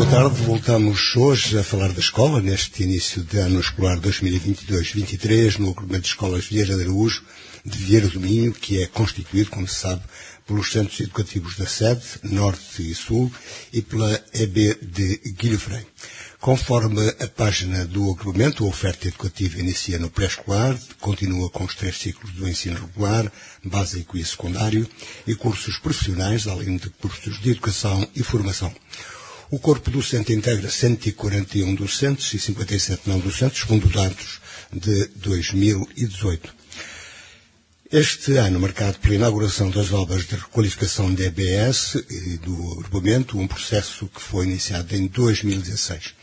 Boa tarde, voltamos hoje a falar da escola, neste início de ano escolar 2022-23, no agrupamento de escolas Vieira de Araújo, de Vieira do Minho, que é constituído, como se sabe, pelos centros educativos da sede, Norte e Sul, e pela EB de Guilhofrei. Conforme a página do agrupamento, a oferta educativa inicia no pré-escolar, continua com os 3 ciclos do ensino regular, básico e secundário, e cursos profissionais, além de cursos de educação e formação. O corpo docente integra 141 docentes e 57 não docentes, segundo dados de 2018. Este ano, marcado pela inauguração das obras de requalificação da EBS e do agrupamento, um processo que foi iniciado em 2016.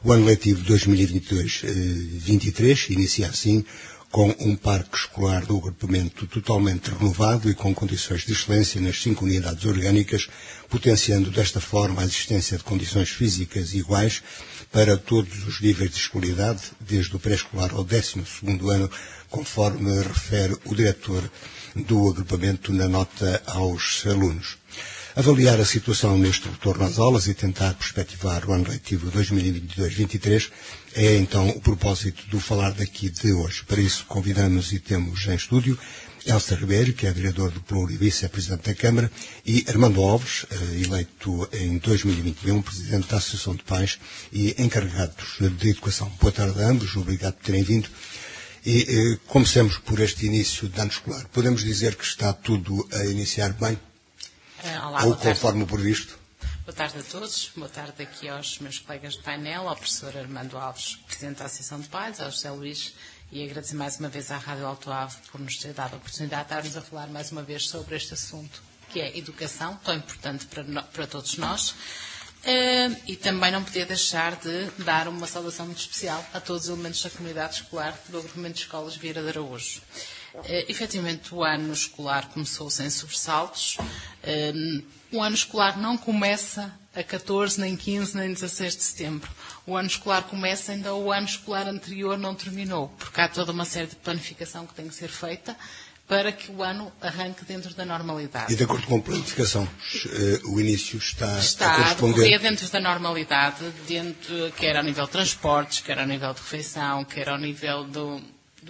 O ano letivo 2022-23 inicia assim com um parque escolar do agrupamento totalmente renovado e com condições de excelência nas 5 unidades orgânicas, potenciando desta forma a existência de condições físicas iguais para todos os níveis de escolaridade, desde o pré-escolar ao 12º ano, conforme refere o diretor do agrupamento na nota aos alunos. Avaliar a situação neste retorno às aulas e tentar perspectivar o ano letivo 2022-23 é então o propósito do Falar Daqui de hoje. Para isso convidamos e temos em estúdio Elsa Ribeiro, que é vereador do Pluri e vice-presidente da Câmara, e Armando Alves, eleito em 2021, presidente da Associação de Pais e encarregados de Educação. Boa tarde a ambos, obrigado por terem vindo. E comecemos por este início de ano escolar. Podemos dizer que está tudo a iniciar bem? Olá, ou conforme o previsto? Boa tarde a todos. Boa tarde aqui aos meus colegas de painel, ao professor Armando Alves, presidente da Associação de Pais, ao José Luís, e agradecer mais uma vez à Rádio Alto Ave por nos ter dado a oportunidade de estarmos a falar mais uma vez sobre este assunto, que é educação, tão importante para todos nós. E também não podia deixar de dar uma saudação muito especial a todos os elementos da comunidade escolar do agrupamento de escolas Vieira de Araújo. Efetivamente, o ano escolar começou sem sobressaltos. O ano escolar não começa a 14, nem 15, nem 16 de setembro. O ano escolar começa, ainda o ano escolar anterior não terminou, porque há toda uma série de planificação que tem que ser feita para que o ano arranque dentro da normalidade. E de acordo com a planificação, o início está a a decorrer dentro da normalidade, quer ao nível de transportes, quer ao nível de refeição, quer ao nível do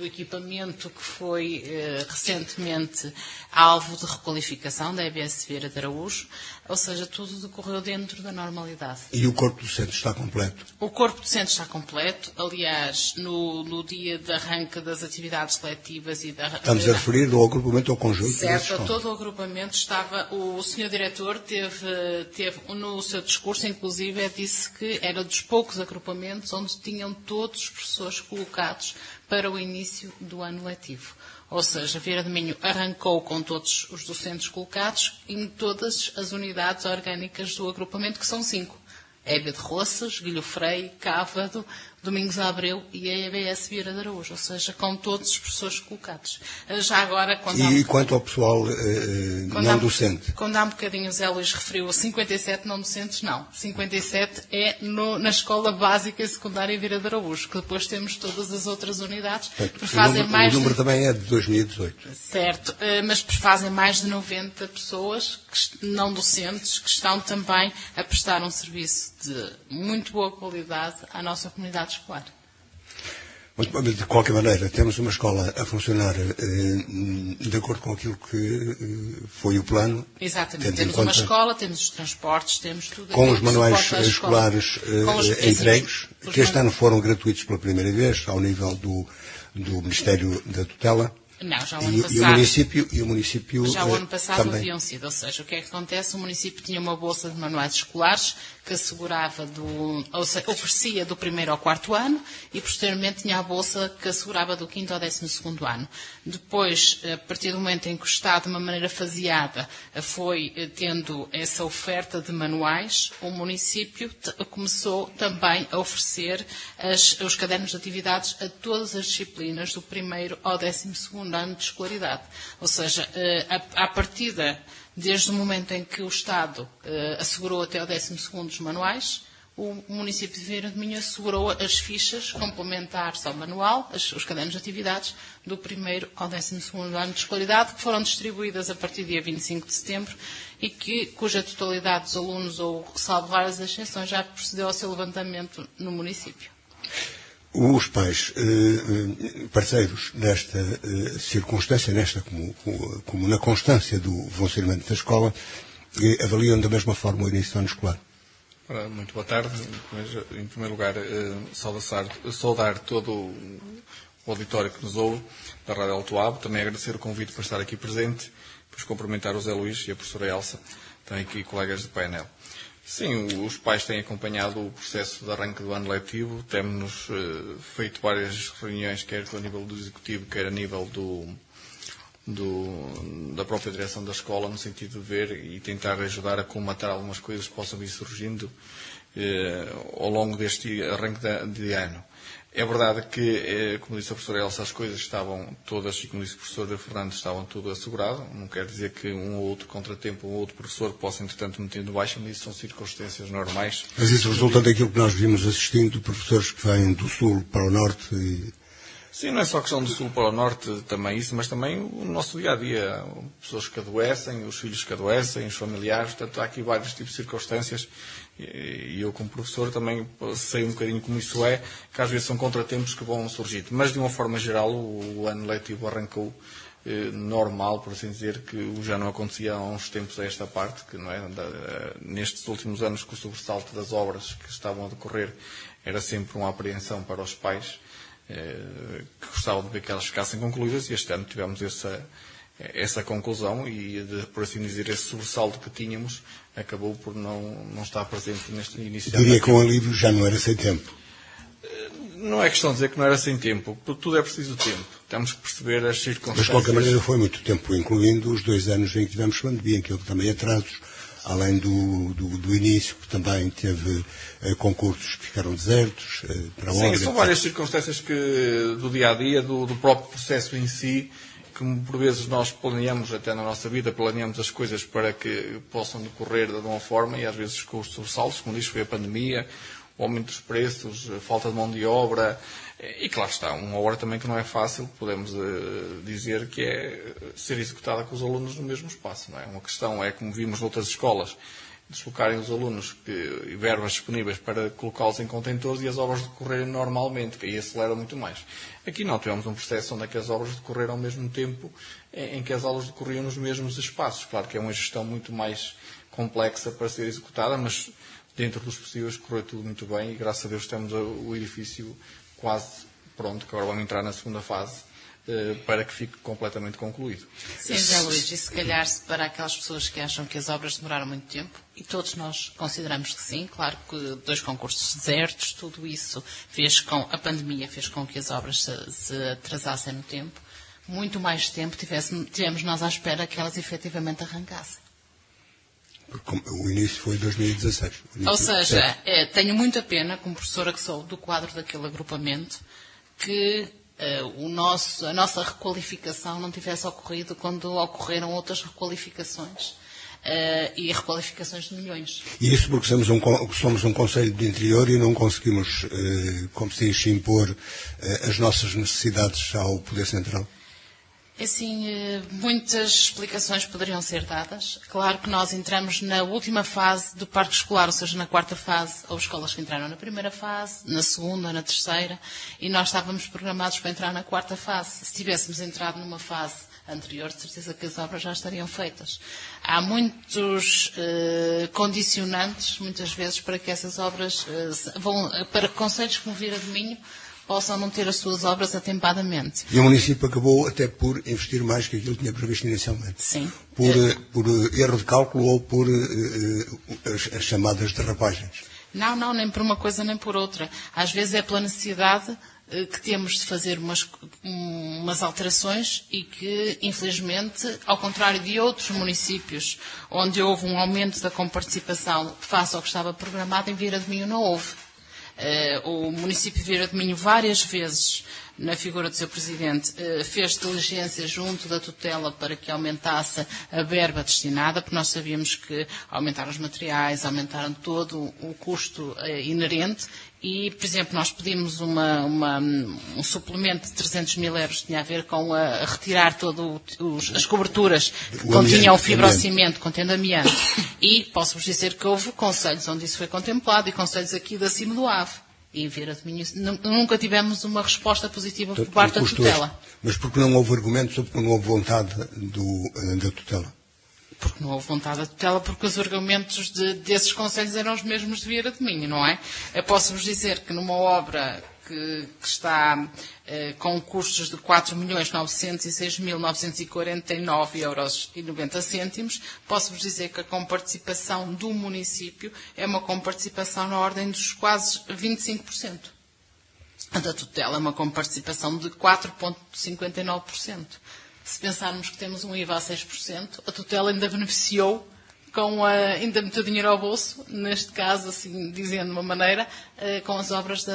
equipamento que foi recentemente alvo de requalificação da EBS Vieira de Araújo, ou seja, tudo decorreu dentro da normalidade. E o corpo docente está completo? O corpo docente está completo. Aliás, no dia de arranque das atividades letivas e da... Estamos a referir ao agrupamento ou ao conjunto? Certo, a todo o agrupamento estava... O senhor diretor teve no seu discurso, inclusive, disse que era dos poucos agrupamentos onde tinham todos os professores colocados para o início do ano letivo. Ou seja, Vieira do Minho arrancou com todos os docentes colocados em todas as unidades orgânicas do agrupamento, que são 5. EB de Roças, Guilhofrei, Cávado, Domingos Abreu e a EBS Vieira de Araújo, ou seja, com todos os professores colocados. Já agora, quanto ao pessoal não docente? Quando há um bocadinho o Zé Luís referiu 57 não docentes, não. 57 é na escola básica e secundária Vieira de Araújo, que depois temos todas as outras unidades. Portanto, o número também é de 2018. Certo, mas fazem mais de 90 pessoas não docentes que estão também a prestar um serviço de muito boa qualidade à nossa comunidade escolar. De qualquer maneira, temos uma escola a funcionar de acordo com aquilo que foi o plano. Exatamente. Temos uma escola, temos os transportes, temos tudo. Com os manuais escolares entregues, que este ano foram gratuitos pela primeira vez, ao nível do Ministério da Tutela. Não, já o ano passado. E o município já o ano passado também haviam sido. Ou seja, o que é que acontece? O município tinha uma bolsa de manuais escolares que assegurava oferecia do 1º ao 4º ano e posteriormente tinha a bolsa que assegurava do 5º ao 12º ano. Depois, a partir do momento em que o Estado, de uma maneira faseada, foi tendo essa oferta de manuais, o município começou também a oferecer os cadernos de atividades a todas as disciplinas do 1º ao 12º ano de escolaridade. Ou seja, à partida, desde o momento em que o Estado assegurou até ao 12º os manuais, o município de Vieira de Minho assegurou as fichas complementares ao manual, os cadernos de atividades, do 1º ao 12º ano de escolaridade, que foram distribuídas a partir do dia 25 de setembro e cuja totalidade dos alunos, ou salvo raras exceções, já procedeu ao seu levantamento no município. Os pais parceiros nesta circunstância, como na constância do funcionamento da escola, avaliam da mesma forma o início do ano escolar. Muito boa tarde. Em primeiro lugar, saudar todo o auditório que nos ouve da Rádio Alto Ave. Também agradecer o convite para estar aqui presente, depois cumprimentar o Zé Luís e a professora Elsa, também aqui colegas do painel. Sim, os pais têm acompanhado o processo de arranque do ano letivo, temos feito várias reuniões, quer a nível do Executivo, quer a nível da própria direção da escola, no sentido de ver e tentar ajudar a colmatar algumas coisas que possam vir surgindo ao longo deste arranque de ano. É verdade que, como disse a professora Elsa, as coisas estavam todas, e como disse o professor Fernando, estavam tudo assegurado. Não quer dizer que um ou outro contratempo, um ou outro professor possa, entretanto, meter no baixo, mas isso são circunstâncias normais. Mas isso resulta daquilo que nós vimos assistindo, professores que vêm do Sul para o Norte e... Sim, não é só questão do Sul para o Norte, também isso, mas também o nosso dia-a-dia. Pessoas que adoecem, os filhos que adoecem, os familiares, portanto há aqui vários tipos de circunstâncias e eu como professor também sei um bocadinho como isso é, que às vezes são contratempos que vão surgir. Mas de uma forma geral o ano letivo arrancou normal, por assim dizer, que já não acontecia há uns tempos a esta parte, que não é, nestes últimos anos que o sobressalto das obras que estavam a decorrer era sempre uma apreensão para os pais, que gostavam de ver que elas ficassem concluídas, e este ano tivemos essa conclusão e, por assim dizer, esse sobressalto que tínhamos acabou por não estar presente neste início. Diria que o alívio já não era sem tempo. Não é questão de dizer que não era sem tempo, porque tudo é preciso tempo. Temos que perceber as circunstâncias. Mas, de qualquer maneira, foi muito tempo, incluindo os 2 anos em que tivemos pandemia, que houve também atrasos, além do início, que também teve concursos que ficaram desertos para obra. Sim, são várias circunstâncias do dia-a-dia, do próprio processo em si, que por vezes nós planeamos, até na nossa vida, planeamos as coisas para que possam decorrer de uma forma e às vezes com os sobressaltos, como diz, foi a pandemia, o aumento dos preços, a falta de mão de obra, e claro está, uma obra também que não é fácil, podemos dizer que é ser executada com os alunos no mesmo espaço, não é? Uma questão é, como vimos noutras escolas, deslocarem os alunos e verbas disponíveis para colocá-los em contentores e as obras decorrerem normalmente, que aí acelera muito mais. Aqui não, tivemos um processo onde as obras decorreram ao mesmo tempo em que as aulas decorriam nos mesmos espaços. Claro que é uma gestão muito mais complexa para ser executada, mas dentro dos possíveis correu tudo muito bem e graças a Deus temos o edifício quase pronto, que agora vamos entrar na segunda fase, para que fique completamente concluído. Sim, José Luís, e se calhar para aquelas pessoas que acham que as obras demoraram muito tempo, e todos nós consideramos que sim, claro que 2 concursos desertos, tudo isso a pandemia fez com que as obras se atrasassem no tempo, muito mais tempo tivemos nós à espera que elas efetivamente arrancassem. O início foi em 2016. Ou seja, tenho muita pena, como professora que sou do quadro daquele agrupamento, que a nossa requalificação não tivesse ocorrido quando ocorreram outras requalificações e requalificações de milhões. E isso porque somos um Conselho de Interior e não conseguimos, como se diz, impor as nossas necessidades ao Poder Central? Assim, muitas explicações poderiam ser dadas. Claro que nós entramos na última fase do parque escolar, ou seja, na 4ª fase. Houve escolas que entraram na 1ª fase, na 2ª, na 3ª, e nós estávamos programados para entrar na 4ª fase. Se tivéssemos entrado numa fase anterior, de certeza que as obras já estariam feitas. Há muitos condicionantes, muitas vezes, para que essas obras para concelhos como Vieira de Minho possam não ter as suas obras atempadamente. E o município acabou até por investir mais que aquilo que tinha previsto inicialmente. Sim. Por erro de cálculo ou por as chamadas derrapagens? Não, nem por uma coisa nem por outra. Às vezes é pela necessidade que temos de fazer umas alterações e que, infelizmente, ao contrário de outros municípios onde houve um aumento da comparticipação face ao que estava programado, em Vieira de Minho não houve. O município de Vieira de Minho várias vezes na figura do seu Presidente, fez diligência junto da tutela para que aumentasse a verba destinada, porque nós sabíamos que aumentaram os materiais, aumentaram todo o custo inerente e, por exemplo, nós pedimos um suplemento de 300 mil euros que tinha a ver com a retirar todas as coberturas que continham fibrocimento, contendo amianto. E posso-vos dizer que houve conselhos onde isso foi contemplado e conselhos aqui de acima do Ave. E em Vieira de Minho nunca tivemos uma resposta positiva por parte da tutela. Mas porque não houve argumentos ou porque não houve vontade da tutela? Porque não houve vontade da tutela, porque os argumentos desses conselhos eram os mesmos de Vieira de Minho, não é? Eu posso-vos dizer que numa obra que está com custos de 4.906.949,90 €, posso-vos dizer que a comparticipação do município é uma comparticipação na ordem dos quase 25%. A da tutela é uma comparticipação de 4,59%. Se pensarmos que temos um IVA a 6%, a tutela ainda beneficiou, ainda meteu dinheiro ao bolso, neste caso, assim dizendo de uma maneira, com as obras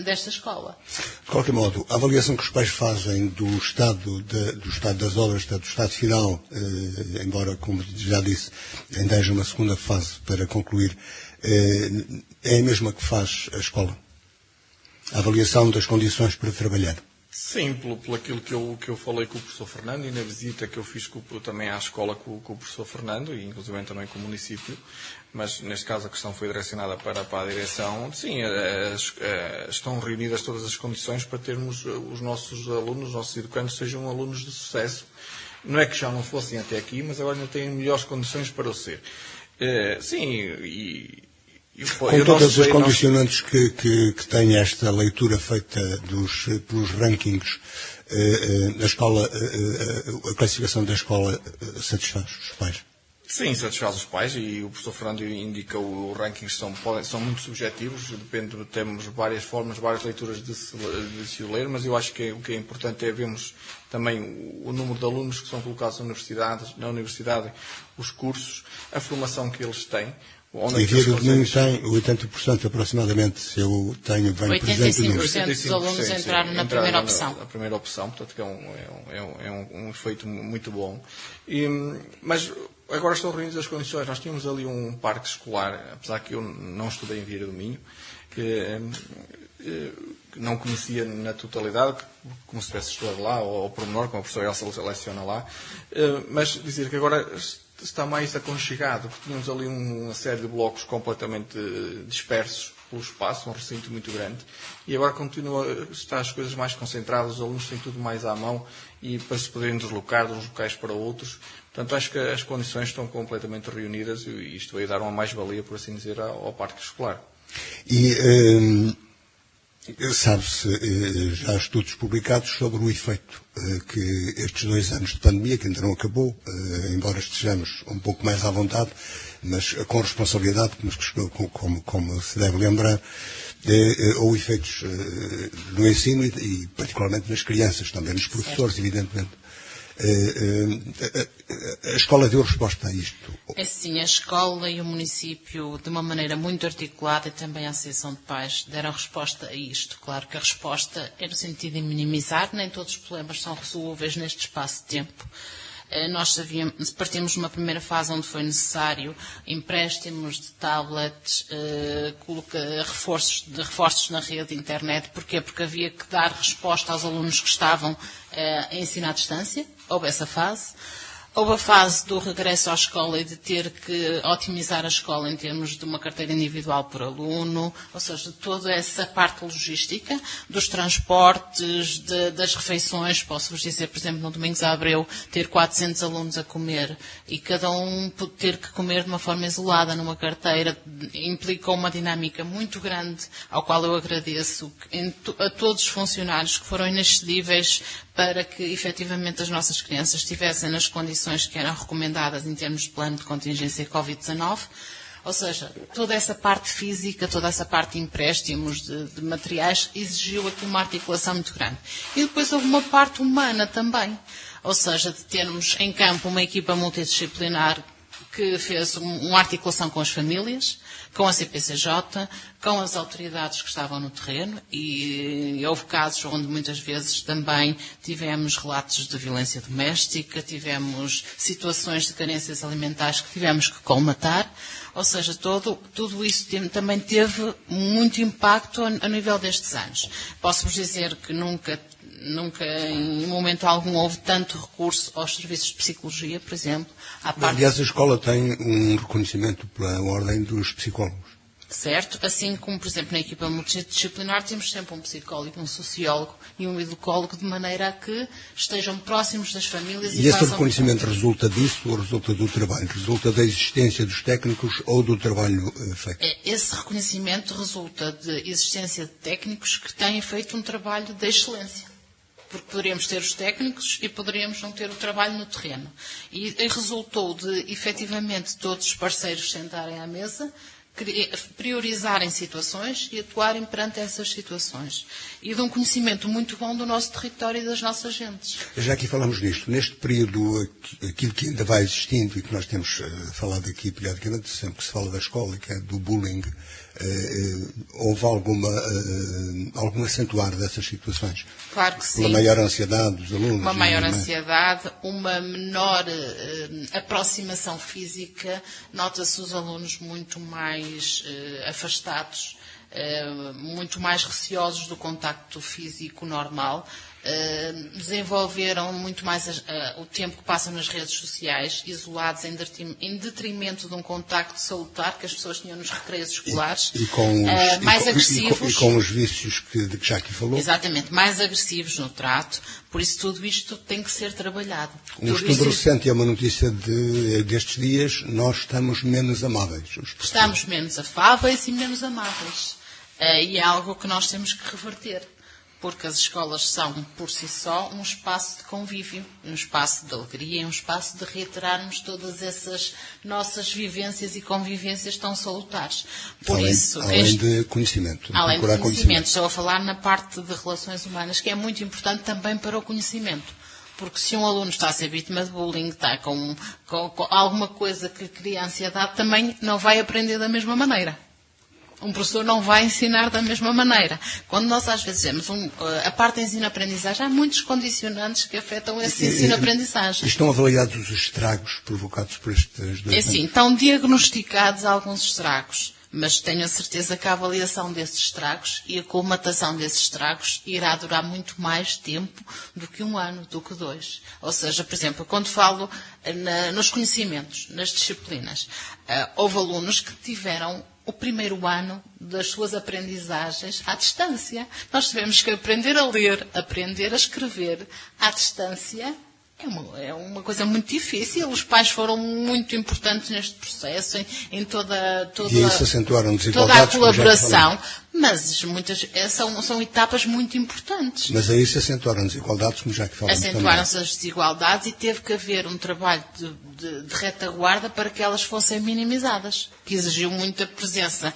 desta escola. De qualquer modo, a avaliação que os pais fazem do estado das obras, do estado final, embora, como já disse, ainda haja uma segunda fase para concluir, é a mesma que faz a escola? A avaliação das condições para trabalhar? Sim, pelo aquilo que eu falei com o professor Fernando e na visita que eu fiz também à escola com o professor Fernando e inclusive também com o município, mas neste caso a questão foi direcionada para a direção. Sim, estão reunidas todas as condições para termos os nossos alunos, os nossos educandos sejam alunos de sucesso. Não é que já não fossem até aqui, mas agora ainda têm melhores condições para o ser. Sim, com todas as condicionantes que tem esta leitura feita pelos rankings, a classificação da escola satisfaz os pais? Sim, satisfaz os pais e o professor Fernando indica os rankings são muito subjetivos, temos várias formas, várias leituras de se ler, mas eu acho que o que é importante é vermos também o número de alunos que são colocados na universidade, os cursos, a formação que eles têm. E Vieira de Minho tem 80% aproximadamente, se eu tenho bem presente. 85% dos alunos entraram na primeira opção. Na primeira opção, portanto que é um efeito muito bom. Mas agora estão reunidas as condições. Nós tínhamos ali um parque escolar, apesar que eu não estudei em Vieira de Minho, que não conhecia na totalidade, como se tivesse estudado lá, ou ao pormenor, como a professora Elsa seleciona lá, mas dizer que agora está mais aconchegado, porque tínhamos ali uma série de blocos completamente dispersos pelo espaço, um recinto muito grande, e agora está as coisas mais concentradas, os alunos têm tudo mais à mão, e para se poderem deslocar de uns locais para outros. Portanto, acho que as condições estão completamente reunidas, e isto vai dar uma mais-valia, por assim dizer, ao parque escolar. E sabe-se, já há estudos publicados sobre o efeito que estes 2 anos de pandemia, que ainda não acabou, embora estejamos um pouco mais à vontade, mas com responsabilidade, como se deve lembrar, ou efeitos no ensino e particularmente nas crianças, também nos professores, evidentemente. A escola deu resposta a isto? É sim, a escola e o município, de uma maneira muito articulada, e também a Associação de Pais, deram resposta a isto. Claro que a resposta é no sentido de minimizar, nem todos os problemas são resolúveis neste espaço de tempo. Nós partimos de uma primeira fase onde foi necessário empréstimos de tablets, reforços na rede de internet. Porquê? Porque havia que dar resposta aos alunos que estavam a ensinar à distância. Houve essa fase. Houve a fase do regresso à escola e de ter que otimizar a escola em termos de uma carteira individual por aluno, ou seja, toda essa parte logística, dos transportes, das refeições. Posso-vos dizer, por exemplo, no Domingos à Abreu, ter 400 alunos a comer e cada um ter que comer de uma forma isolada numa carteira implicou uma dinâmica muito grande, ao qual eu agradeço a todos os funcionários que foram inexcedíveis para que, efetivamente, as nossas crianças estivessem nas condições que eram recomendadas em termos de plano de contingência Covid-19. Ou seja, toda essa parte física, toda essa parte de empréstimos, de materiais, exigiu aqui uma articulação muito grande. E depois houve uma parte humana também. Ou seja, de termos em campo uma equipa multidisciplinar que fez uma articulação com as famílias, com a CPCJ, com as autoridades que estavam no terreno e houve casos onde muitas vezes também tivemos relatos de violência doméstica, tivemos situações de carências alimentares que tivemos que colmatar, ou seja, tudo isso também teve muito impacto a nível destes anos. Posso-vos dizer que nunca em momento algum houve tanto recurso aos serviços de psicologia, por exemplo. Aliás, a escola tem um reconhecimento pela ordem dos psicólogos. Certo? Assim como, por exemplo, na equipa multidisciplinar temos sempre um psicólogo, um sociólogo e um educólogo de maneira a que estejam próximos das famílias e esse reconhecimento resulta disso ou resulta do trabalho? Resulta da existência dos técnicos ou do trabalho feito? Esse reconhecimento resulta de existência de técnicos que têm feito um trabalho de excelência. Porque poderíamos ter os técnicos e poderíamos não ter o trabalho no terreno. E resultou de, efetivamente, todos os parceiros sentarem à mesa, priorizarem situações e atuarem perante essas situações. E de um conhecimento muito bom do nosso território e das nossas gentes. Já aqui falamos nisto. Neste período, aquilo que ainda vai existindo e que nós temos falado aqui periodicamente, sempre que se fala da escola, que é do bullying, houve algum acentuar dessas situações? Claro que sim. Pela maior ansiedade dos alunos? Uma maior ansiedade, uma menor aproximação física, nota-se os alunos muito mais afastados, muito mais receosos do contacto físico normal, desenvolveram muito mais o tempo que passam nas redes sociais, isolados em detrimento de um contacto salutar que as pessoas tinham nos recreios escolares, mais agressivos. E com os vícios de que já aqui falou. Exatamente, mais agressivos no trato, por isso tudo isto tem que ser trabalhado. Um estudo recente e é uma notícia destes dias, nós estamos menos amáveis. Estamos menos afáveis e menos amáveis. E é algo que nós temos que reverter. Porque as escolas são, por si só, um espaço de convívio, um espaço de alegria, um espaço de reiterarmos todas essas nossas vivências e convivências tão salutares. Além de conhecimento. Além de conhecimento. Estou a falar na parte de relações humanas, que é muito importante também para o conhecimento. Porque se um aluno está a ser vítima de bullying, está com alguma coisa que cria ansiedade, também não vai aprender da mesma maneira. Um professor não vai ensinar da mesma maneira. Quando nós às vezes vemos a parte de ensino-aprendizagem, há muitos condicionantes que afetam esse ensino-aprendizagem. Estão avaliados os estragos provocados por estes dois anos? Estão diagnosticados alguns estragos, mas tenho a certeza que a avaliação desses estragos e a colmatação desses estragos irá durar muito mais tempo do que 1 ano, do que 2. Ou seja, por exemplo, quando falo nos conhecimentos, nas disciplinas, houve alunos que tiveram o primeiro ano das suas aprendizagens à distância. Nós tivemos que aprender a ler, aprender a escrever à distância. É uma coisa muito difícil. Os pais foram muito importantes neste processo, em toda e isso acentuaram desigualdades, toda a colaboração. Mas são etapas muito importantes. Mas aí se acentuaram desigualdades, como já que falamos. Acentuaram-se as desigualdades e teve que haver um trabalho de retaguarda para que elas fossem minimizadas, que exigiu muita presença.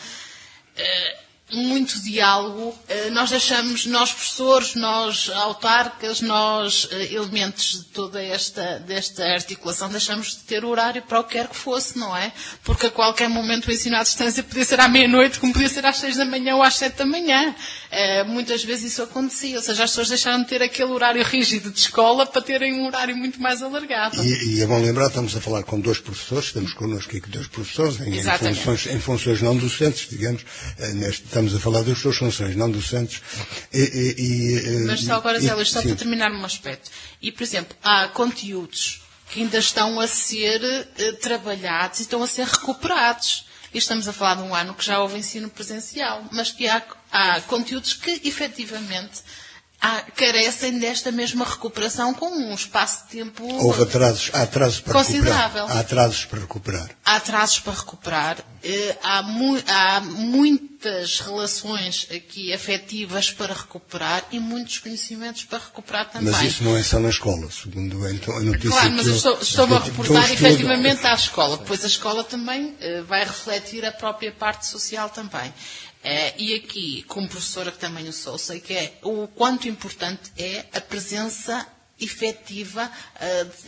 Muito diálogo, nós professores, nós autarcas, nós elementos de toda desta articulação, deixamos de ter horário para o que quer que fosse, não é? Porque a qualquer momento o ensino à distância podia ser à meia-noite, como podia ser às 6 da manhã ou às 7 da manhã. Muitas vezes isso acontecia, ou seja, as pessoas deixaram de ter aquele horário rígido de escola para terem um horário muito mais alargado. E é bom lembrar, estamos a falar com 2 professores, temos connosco aqui 2 professores, em funções não docentes, digamos, estamos a falar das suas funções, não docentes. Mas só agora, Zé Luís, só para terminar um aspecto. E, por exemplo, há conteúdos que ainda estão a ser trabalhados e estão a ser recuperados. E estamos a falar de um ano que já houve ensino presencial, mas que há conteúdos que, efetivamente, carecem desta mesma recuperação com um espaço de tempo há atrasos para considerável. Recuperar. Há atrasos para recuperar. Há atrasos para recuperar. Há muitas relações aqui afetivas para recuperar e muitos conhecimentos para recuperar também. Mas isso não é só na escola, segundo a notícia. Claro, mas eu estou-me a reportar efetivamente à escola. Pois a escola também vai refletir a própria parte social também. E aqui, como professora que também o sou, sei que o quanto importante é a presença efetiva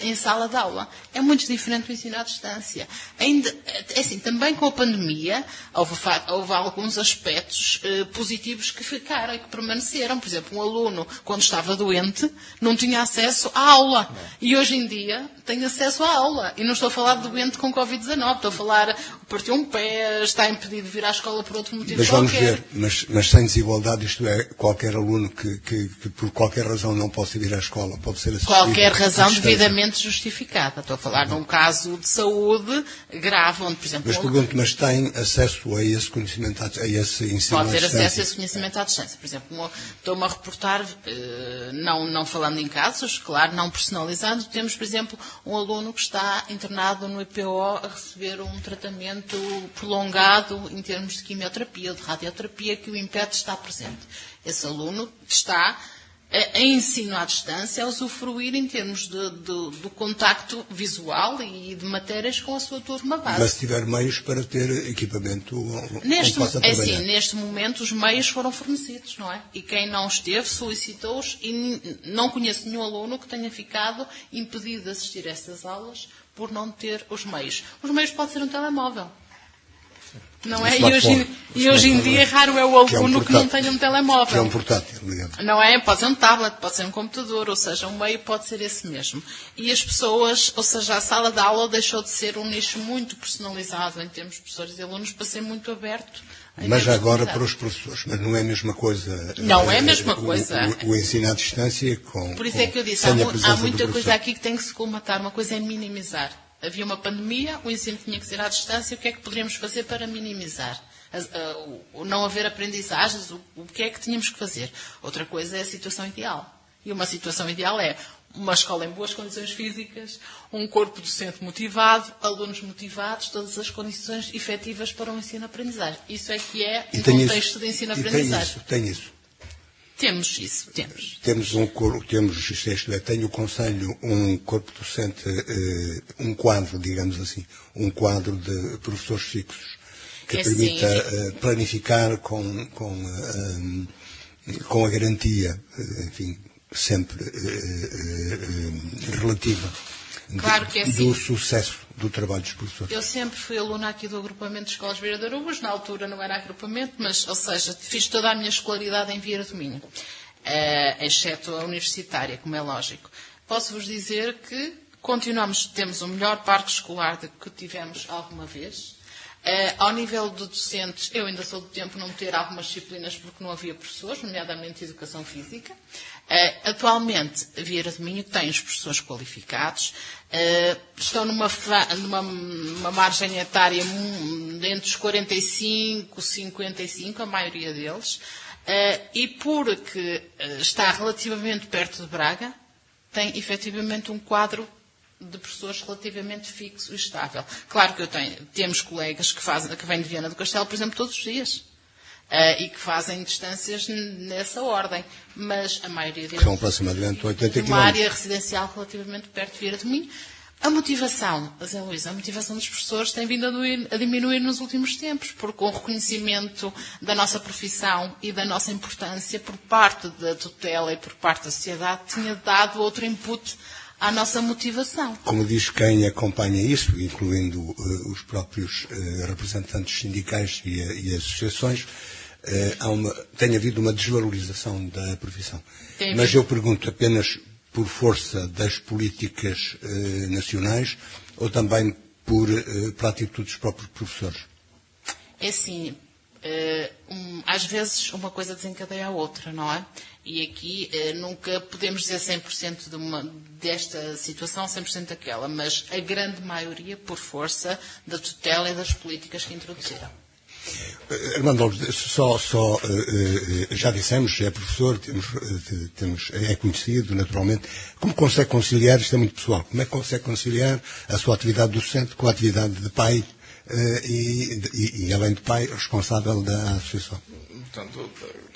em sala de aula. É muito diferente do ensino à distância. Ainda, é assim, também com a pandemia, houve alguns aspectos positivos que ficaram e que permaneceram. Por exemplo, um aluno, quando estava doente, não tinha acesso à aula. E hoje em dia tem acesso à aula. E não estou a falar de doente com Covid-19, estou a falar, partiu um pé, está impedido de vir à escola por outro motivo mas vamos qualquer. ver, mas sem desigualdade, isto é, qualquer aluno que por qualquer razão não possa vir à escola pode ser assistido. Qualquer razão devidamente justificada. Estou a falar num caso de saúde grave, onde, por exemplo... Mas pergunto, mas tem acesso a esse conhecimento, a esse ensino à Pode ter distância? acesso a esse conhecimento à distância. Por exemplo, estou-me a reportar, não falando em casos, claro, não personalizando, temos, por exemplo, um aluno que está internado no IPO a receber um tratamento prolongado em termos de quimioterapia ou de radioterapia que o impede de estar presente. Esse aluno está em ensino à distância a usufruir em termos do contacto visual e de matérias com a sua turma base. Mas se tiver meios para ter equipamento onde possa trabalhar. Assim, neste momento os meios foram fornecidos, não é? E quem não esteve solicitou-os e não conheço nenhum aluno que tenha ficado impedido de assistir a estas aulas por não ter os meios. Os meios podem ser um telemóvel. Não é? E hoje em dia raro é o aluno que não tenha um telemóvel. Que é um portátil, digamos. Não é? Pode ser um tablet, pode ser um computador, ou seja, um meio pode ser esse mesmo. E as pessoas, ou seja, a sala de aula deixou de ser um nicho muito personalizado em termos de professores e alunos para ser muito aberto. Mas agora para os professores, mas não é a mesma coisa. Não é a mesma coisa. O ensino à distância com. Por isso é que eu disse, há muita coisa aqui que tem que se colmatar. Uma coisa é minimizar. Havia uma pandemia, o ensino tinha que ser à distância, o que é que poderíamos fazer para minimizar? O não haver aprendizagens, o que é que tínhamos que fazer? Outra coisa é a situação ideal. E uma situação ideal é uma escola em boas condições físicas, um corpo docente motivado, alunos motivados, todas as condições efetivas para o ensino-aprendizagem. Isso é que é um contexto de ensino-aprendizagem. Tem isso. Temos isso, temos. Tem o Conselho um corpo docente, um quadro, digamos assim, um quadro de professores fixos que permita planificar com a garantia, enfim, sempre relativa, claro que é assim. do sucesso do trabalho dos professores. Eu sempre fui aluna aqui do agrupamento de escolas Vieira de Arubas, na altura não era agrupamento, mas, ou seja, fiz toda a minha escolaridade em Vieira do Minho, exceto a universitária, como é lógico. Posso-vos dizer que temos o melhor parque escolar que tivemos alguma vez. Ao nível de docentes, eu ainda sou do tempo de não ter algumas disciplinas porque não havia professores, nomeadamente Educação Física. Atualmente, Vieira de Minho tem os professores qualificados, estão numa margem etária entre os 45 e 55, a maioria deles, e porque está relativamente perto de Braga, tem efetivamente um quadro de professores relativamente fixo e estável. Claro que temos colegas que vêm de Viana do Castelo, por exemplo, todos os dias. E que fazem distâncias nessa ordem. Mas a maioria deles... São aproximadamente 80 km. Uma área residencial relativamente perto de Vieira de Minho. A motivação, Zé Luís, a motivação dos professores tem vindo a diminuir nos últimos tempos, porque o reconhecimento da nossa profissão e da nossa importância por parte da tutela e por parte da sociedade tinha dado outro input à nossa motivação. Como diz quem acompanha isso, incluindo os próprios representantes sindicais e associações, tem havido uma desvalorização da profissão. Mas eu pergunto apenas por força das políticas nacionais ou também por atitude dos próprios professores? É assim, às vezes uma coisa desencadeia a outra, não é? E aqui nunca podemos dizer 100% desta situação, 100% daquela, mas a grande maioria por força da tutela e das políticas que introduziram. Armando, já dissemos, é professor, é conhecido, naturalmente. Como consegue conciliar, isto é muito pessoal, como é que consegue conciliar a sua atividade docente com a atividade de pai e além de pai, responsável da associação? Portanto,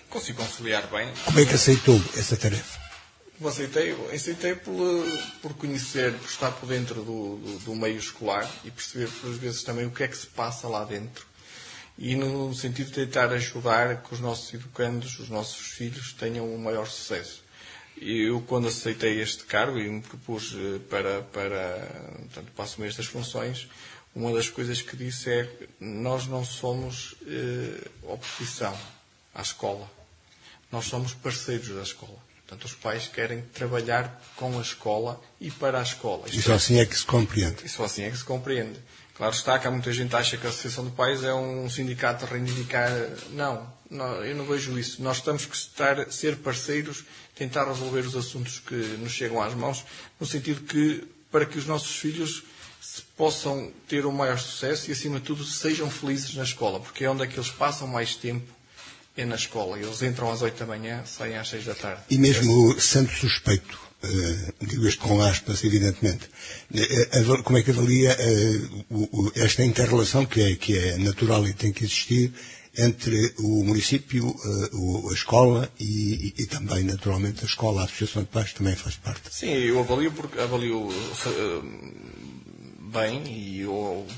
consigo conciliar bem. Como é que aceitou essa tarefa? Aceitei por conhecer, por estar por dentro do meio escolar e perceber, por vezes, também o que é que se passa lá dentro. E no sentido de tentar ajudar que os nossos educandos, os nossos filhos, tenham um maior sucesso. Eu, quando aceitei este cargo e me propus para assumir estas funções, uma das coisas que disse é que nós não somos oposição à escola. Nós somos parceiros da escola. Portanto, os pais querem trabalhar com a escola e para a escola. E só assim é que se compreende. E só assim é que se compreende. Claro está que há muita gente que acha que a Associação de Pais é um sindicato a reivindicar. Não, eu não vejo isso. Nós temos que ser parceiros, tentar resolver os assuntos que nos chegam às mãos, no sentido que, para que os nossos filhos possam ter um maior sucesso e, acima de tudo, sejam felizes na escola, porque é onde é que eles passam mais tempo, é na escola. Eles entram às 8 da manhã, saem às 6 da tarde. E mesmo sendo suspeito, digo isto com aspas, evidentemente, como é que avalia esta inter-relação que é natural e tem que existir entre o município, a escola e também, naturalmente, a escola, a Associação de Pais também faz parte? Sim, eu avalio bem, e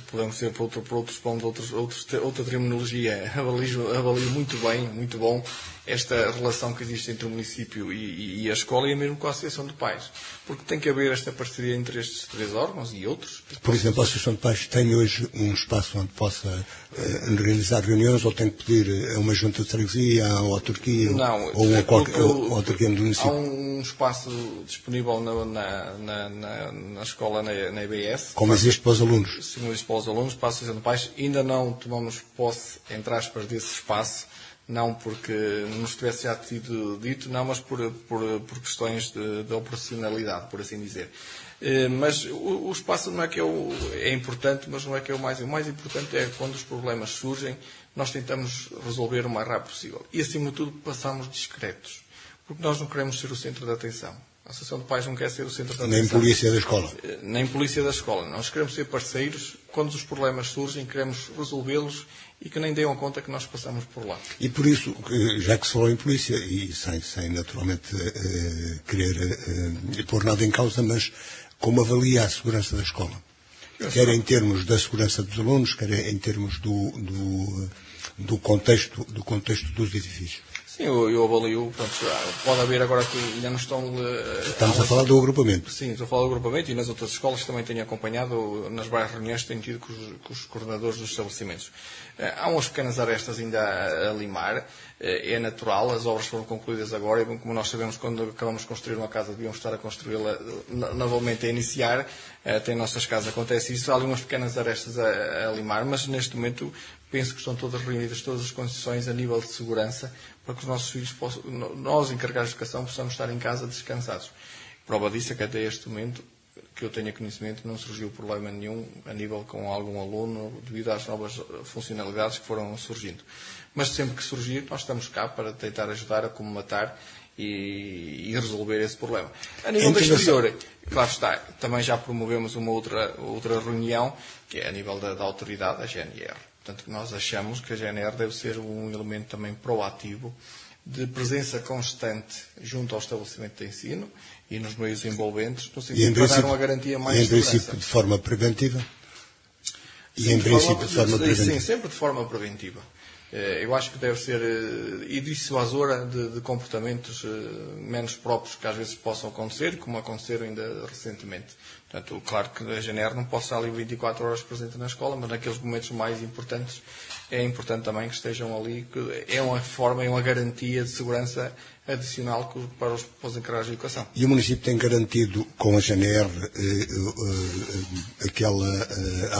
podemos ser por outros pontos, outra terminologia, avalio muito bem, muito bom, esta relação que existe entre o município e a escola e mesmo com a Associação de Pais. Porque tem que haver esta parceria entre estes três órgãos e outros. Por exemplo, a Associação de Pais tem hoje um espaço onde possa organizar reuniões ou tem que pedir a uma junta de freguesia, à autarquia ou a autarquia do município? Há um espaço disponível na escola, na EBS. Como existe para os alunos? Sim, existe para os alunos, para a Associação de Pais. Ainda não tomamos posse, entre aspas, desse espaço. Não porque nos tivesse já tido dito, não, mas por questões de operacionalidade, por assim dizer. Mas o espaço não é que é importante, mas não é que é o mais importante é quando os problemas surgem, nós tentamos resolver o mais rápido possível. E, acima de tudo, passamos discretos. Porque nós não queremos ser o centro da atenção. A Associação de Pais não quer ser o centro da atenção. Nem polícia da escola. Nem polícia da escola. Nós queremos ser parceiros. Quando os problemas surgem, queremos resolvê-los e que nem deem conta que nós passamos por lá. E por isso, já que se falou em polícia, e sem naturalmente querer pôr nada em causa, mas como avalia a segurança da escola? Quer em termos da segurança dos alunos, quer em termos do contexto dos edifícios? Sim, eu avalio, pode haver agora que ainda não estão... Estamos a falar do agrupamento. Sim, estou a falar do agrupamento e nas outras escolas que também tenho acompanhado, nas várias reuniões que tenho tido com os coordenadores dos estabelecimentos. Há umas pequenas arestas ainda a limar, é natural, as obras foram concluídas agora e como nós sabemos, quando acabamos de construir uma casa, devíamos estar a construí-la novamente a iniciar, até em nossas casas acontece isso, há ali umas pequenas arestas a limar, mas neste momento penso que estão todas reunidas, todas as condições a nível de segurança, para que os nossos filhos possam, nós encarregados de educação, possamos estar em casa descansados. Prova disso é que até este momento, que eu tenha conhecimento, não surgiu problema nenhum a nível com algum aluno, devido às novas funcionalidades que foram surgindo. Mas sempre que surgir, nós estamos cá para tentar ajudar a comatar e resolver esse problema. A nível do exterior, claro está, também já promovemos uma outra reunião, que é a nível da autoridade, a GNR. Portanto, nós achamos que a GNR deve ser um elemento também proativo, de presença constante junto ao estabelecimento de ensino e nos meios envolventes, no sentido de dar uma garantia mais de segurança. E em princípio de forma preventiva? Sim, sempre de forma preventiva. Eu acho que deve ser e dissuasora de comportamentos menos próprios que às vezes possam acontecer, como aconteceram ainda recentemente. Portanto, claro que a GNR não pode estar ali 24 horas presente na escola, mas naqueles momentos mais importantes é importante também que estejam ali, que é uma forma, é uma garantia de segurança adicional para os encarregados de educação. E o município tem garantido com a GNR aquela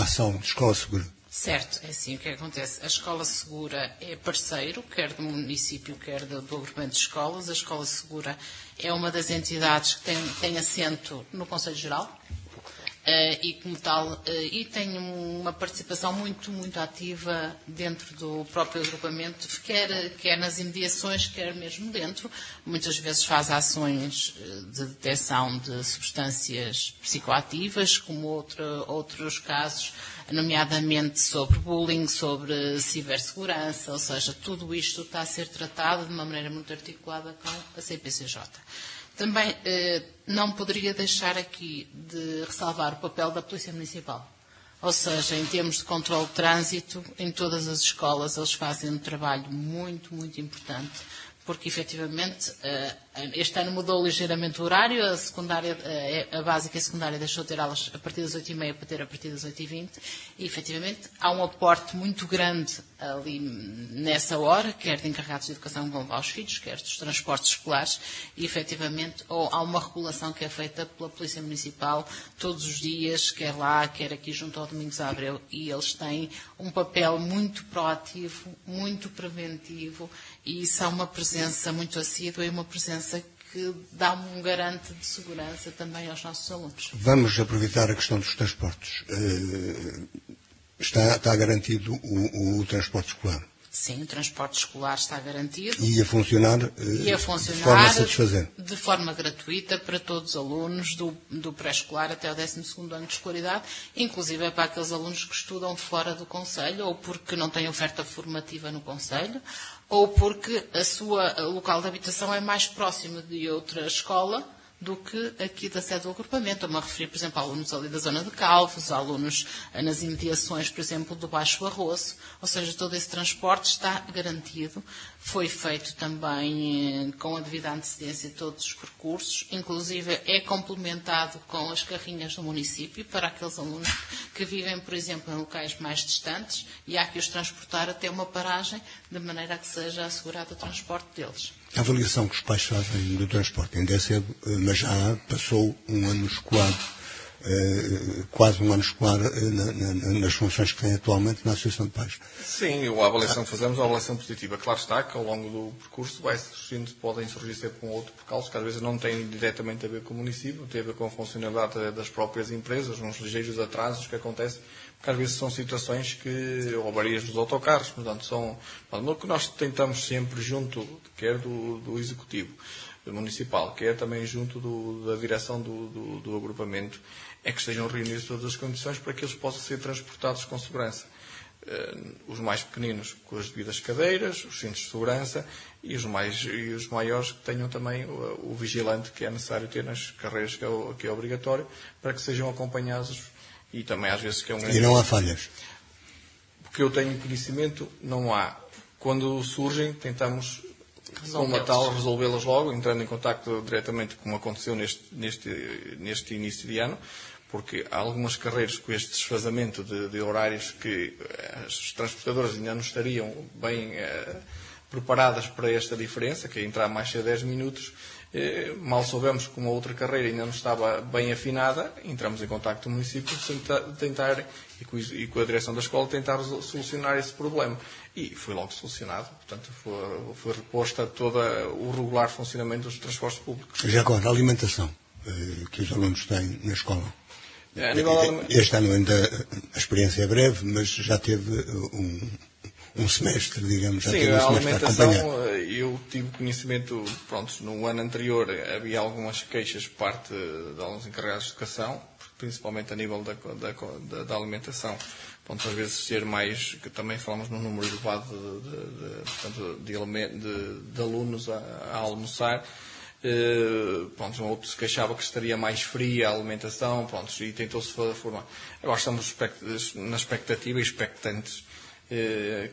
ação de escola segura? Certo, é assim o que acontece. A Escola Segura é parceiro, quer do município, quer do agrupamento de escolas. A Escola Segura é uma das entidades que tem assento no Conselho Geral e, como tal, e tem uma participação muito, muito ativa dentro do próprio agrupamento, quer nas imediações, quer mesmo dentro. Muitas vezes faz ações de detecção de substâncias psicoativas, como outros casos, nomeadamente sobre bullying, sobre cibersegurança, ou seja, tudo isto está a ser tratado de uma maneira muito articulada com a CPCJ. Também não poderia deixar aqui de ressalvar o papel da Polícia Municipal. Ou seja, em termos de controle de trânsito, em todas as escolas eles fazem um trabalho muito, muito importante, porque efetivamente este ano mudou ligeiramente o horário, a básica e a secundária deixou de ter aulas a partir das 8h30 para ter a partir das 8h20 e efetivamente há um aporte muito grande ali nessa hora, quer de encarregados de educação que vão levar os filhos, quer dos transportes escolares e efetivamente há uma regulação que é feita pela Polícia Municipal todos os dias, quer lá, quer aqui junto ao Domingos Abreu, e eles têm um papel muito proativo, muito preventivo e isso é uma presença muito assídua e uma presença que dá um garante de segurança também aos nossos alunos. Vamos aproveitar a questão dos transportes. Está garantido o transporte escolar? Sim, o transporte escolar está garantido. E a funcionar, de forma satisfazente? De forma gratuita para todos os alunos, do pré-escolar até o 12º ano de escolaridade, inclusive é para aqueles alunos que estudam fora do concelho, ou porque não têm oferta formativa no concelho, ou porque o seu local de habitação é mais próximo de outra escola do que aqui da sede do agrupamento. Estou-me a referir, por exemplo, a alunos ali da zona de Calvos, a alunos nas imediações, por exemplo, do Baixo Arroço. Ou seja, todo esse transporte está garantido. Foi feito também com a devida antecedência todos os percursos. Inclusive, é complementado com as carrinhas do município para aqueles alunos que vivem, por exemplo, em locais mais distantes e há que os transportar até uma paragem, de maneira a que seja assegurado o transporte deles. A avaliação que os pais fazem do transporte ainda é cedo, mas já passou um ano escolar, quase um ano escolar nas funções que tem atualmente na Associação de Pais. Sim, a avaliação que fazemos é uma avaliação positiva. Claro está que ao longo do percurso podem surgir sempre um outro percalço que às vezes não tem diretamente a ver com o município, tem a ver com a funcionalidade das próprias empresas, uns ligeiros atrasos que acontecem, porque às vezes são situações ou avarias dos autocarros, portanto o que nós tentamos sempre junto, quer do Executivo Municipal, quer também junto da direção do agrupamento, é que estejam reunidas todas as condições para que eles possam ser transportados com segurança. Os mais pequeninos com as devidas cadeiras, os cintos de segurança e os maiores que tenham também o vigilante que é necessário ter nas carreiras, que é obrigatório, para que sejam acompanhados e também às vezes que é um... E não há falhas? Porque eu tenho conhecimento, não há. Quando surgem, tentamos resolvê-las logo, entrando em contacto diretamente como aconteceu neste início de ano, porque há algumas carreiras com este desfazamento de horários que as transportadoras ainda não estariam bem preparadas para esta diferença, que é entrar mais cedo 10 minutos. Mal soubemos que uma outra carreira ainda não estava bem afinada, entramos em contacto com o município tentar, e com a direção da escola, tentar solucionar esse problema. E foi logo solucionado, portanto foi reposta todo o regular funcionamento dos transportes públicos. Já agora, a alimentação que os alunos têm na escola. Este ano ainda a experiência é breve, mas já teve um semestre, digamos. Sim, a alimentação, eu tive conhecimento, no ano anterior havia algumas queixas por parte de alguns encarregados de educação, principalmente a nível da alimentação. Às vezes ser mais, que também falamos num número elevado de alunos a almoçar. Outro se queixava que estaria mais fria a alimentação, e tentou-se formar. Agora estamos na expectativa e expectantes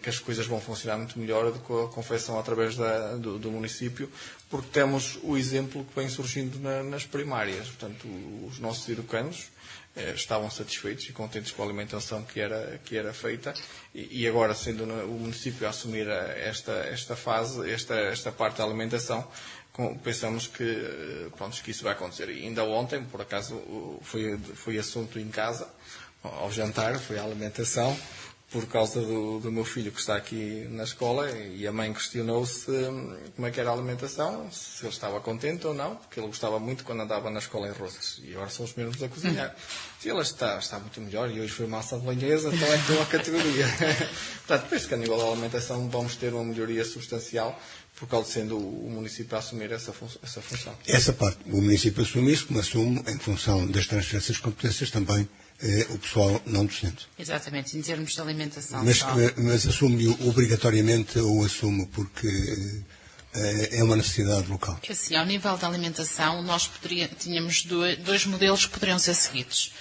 que as coisas vão funcionar muito melhor do que a confecção através do município, porque temos o exemplo que vem surgindo nas primárias. Portanto, os nossos educandos estavam satisfeitos e contentes com a alimentação que era feita, e agora, sendo o município a assumir esta fase, esta parte da alimentação, pensamos que isso vai acontecer. E ainda ontem, por acaso, foi assunto em casa, ao jantar, foi a alimentação, por causa do meu filho que está aqui na escola, e a mãe questionou-se como é que era a alimentação, se ele estava contente ou não, porque ele gostava muito quando andava na escola em Roças, e agora são os mesmos a cozinhar. Se ele está muito melhor, e hoje foi massa bolonhesa, então é de uma categoria. Portanto, penso que a nível da alimentação vamos ter uma melhoria substancial, por causa de sendo o município a assumir essa função. Essa parte, o município assume isso, como assume, em função das transferências de competências, também o pessoal não docente. Exatamente, em termos de alimentação. Mas assume-o obrigatoriamente ou assume porque é uma necessidade local? Assim, ao nível da alimentação, nós tínhamos dois modelos que poderiam ser seguidos.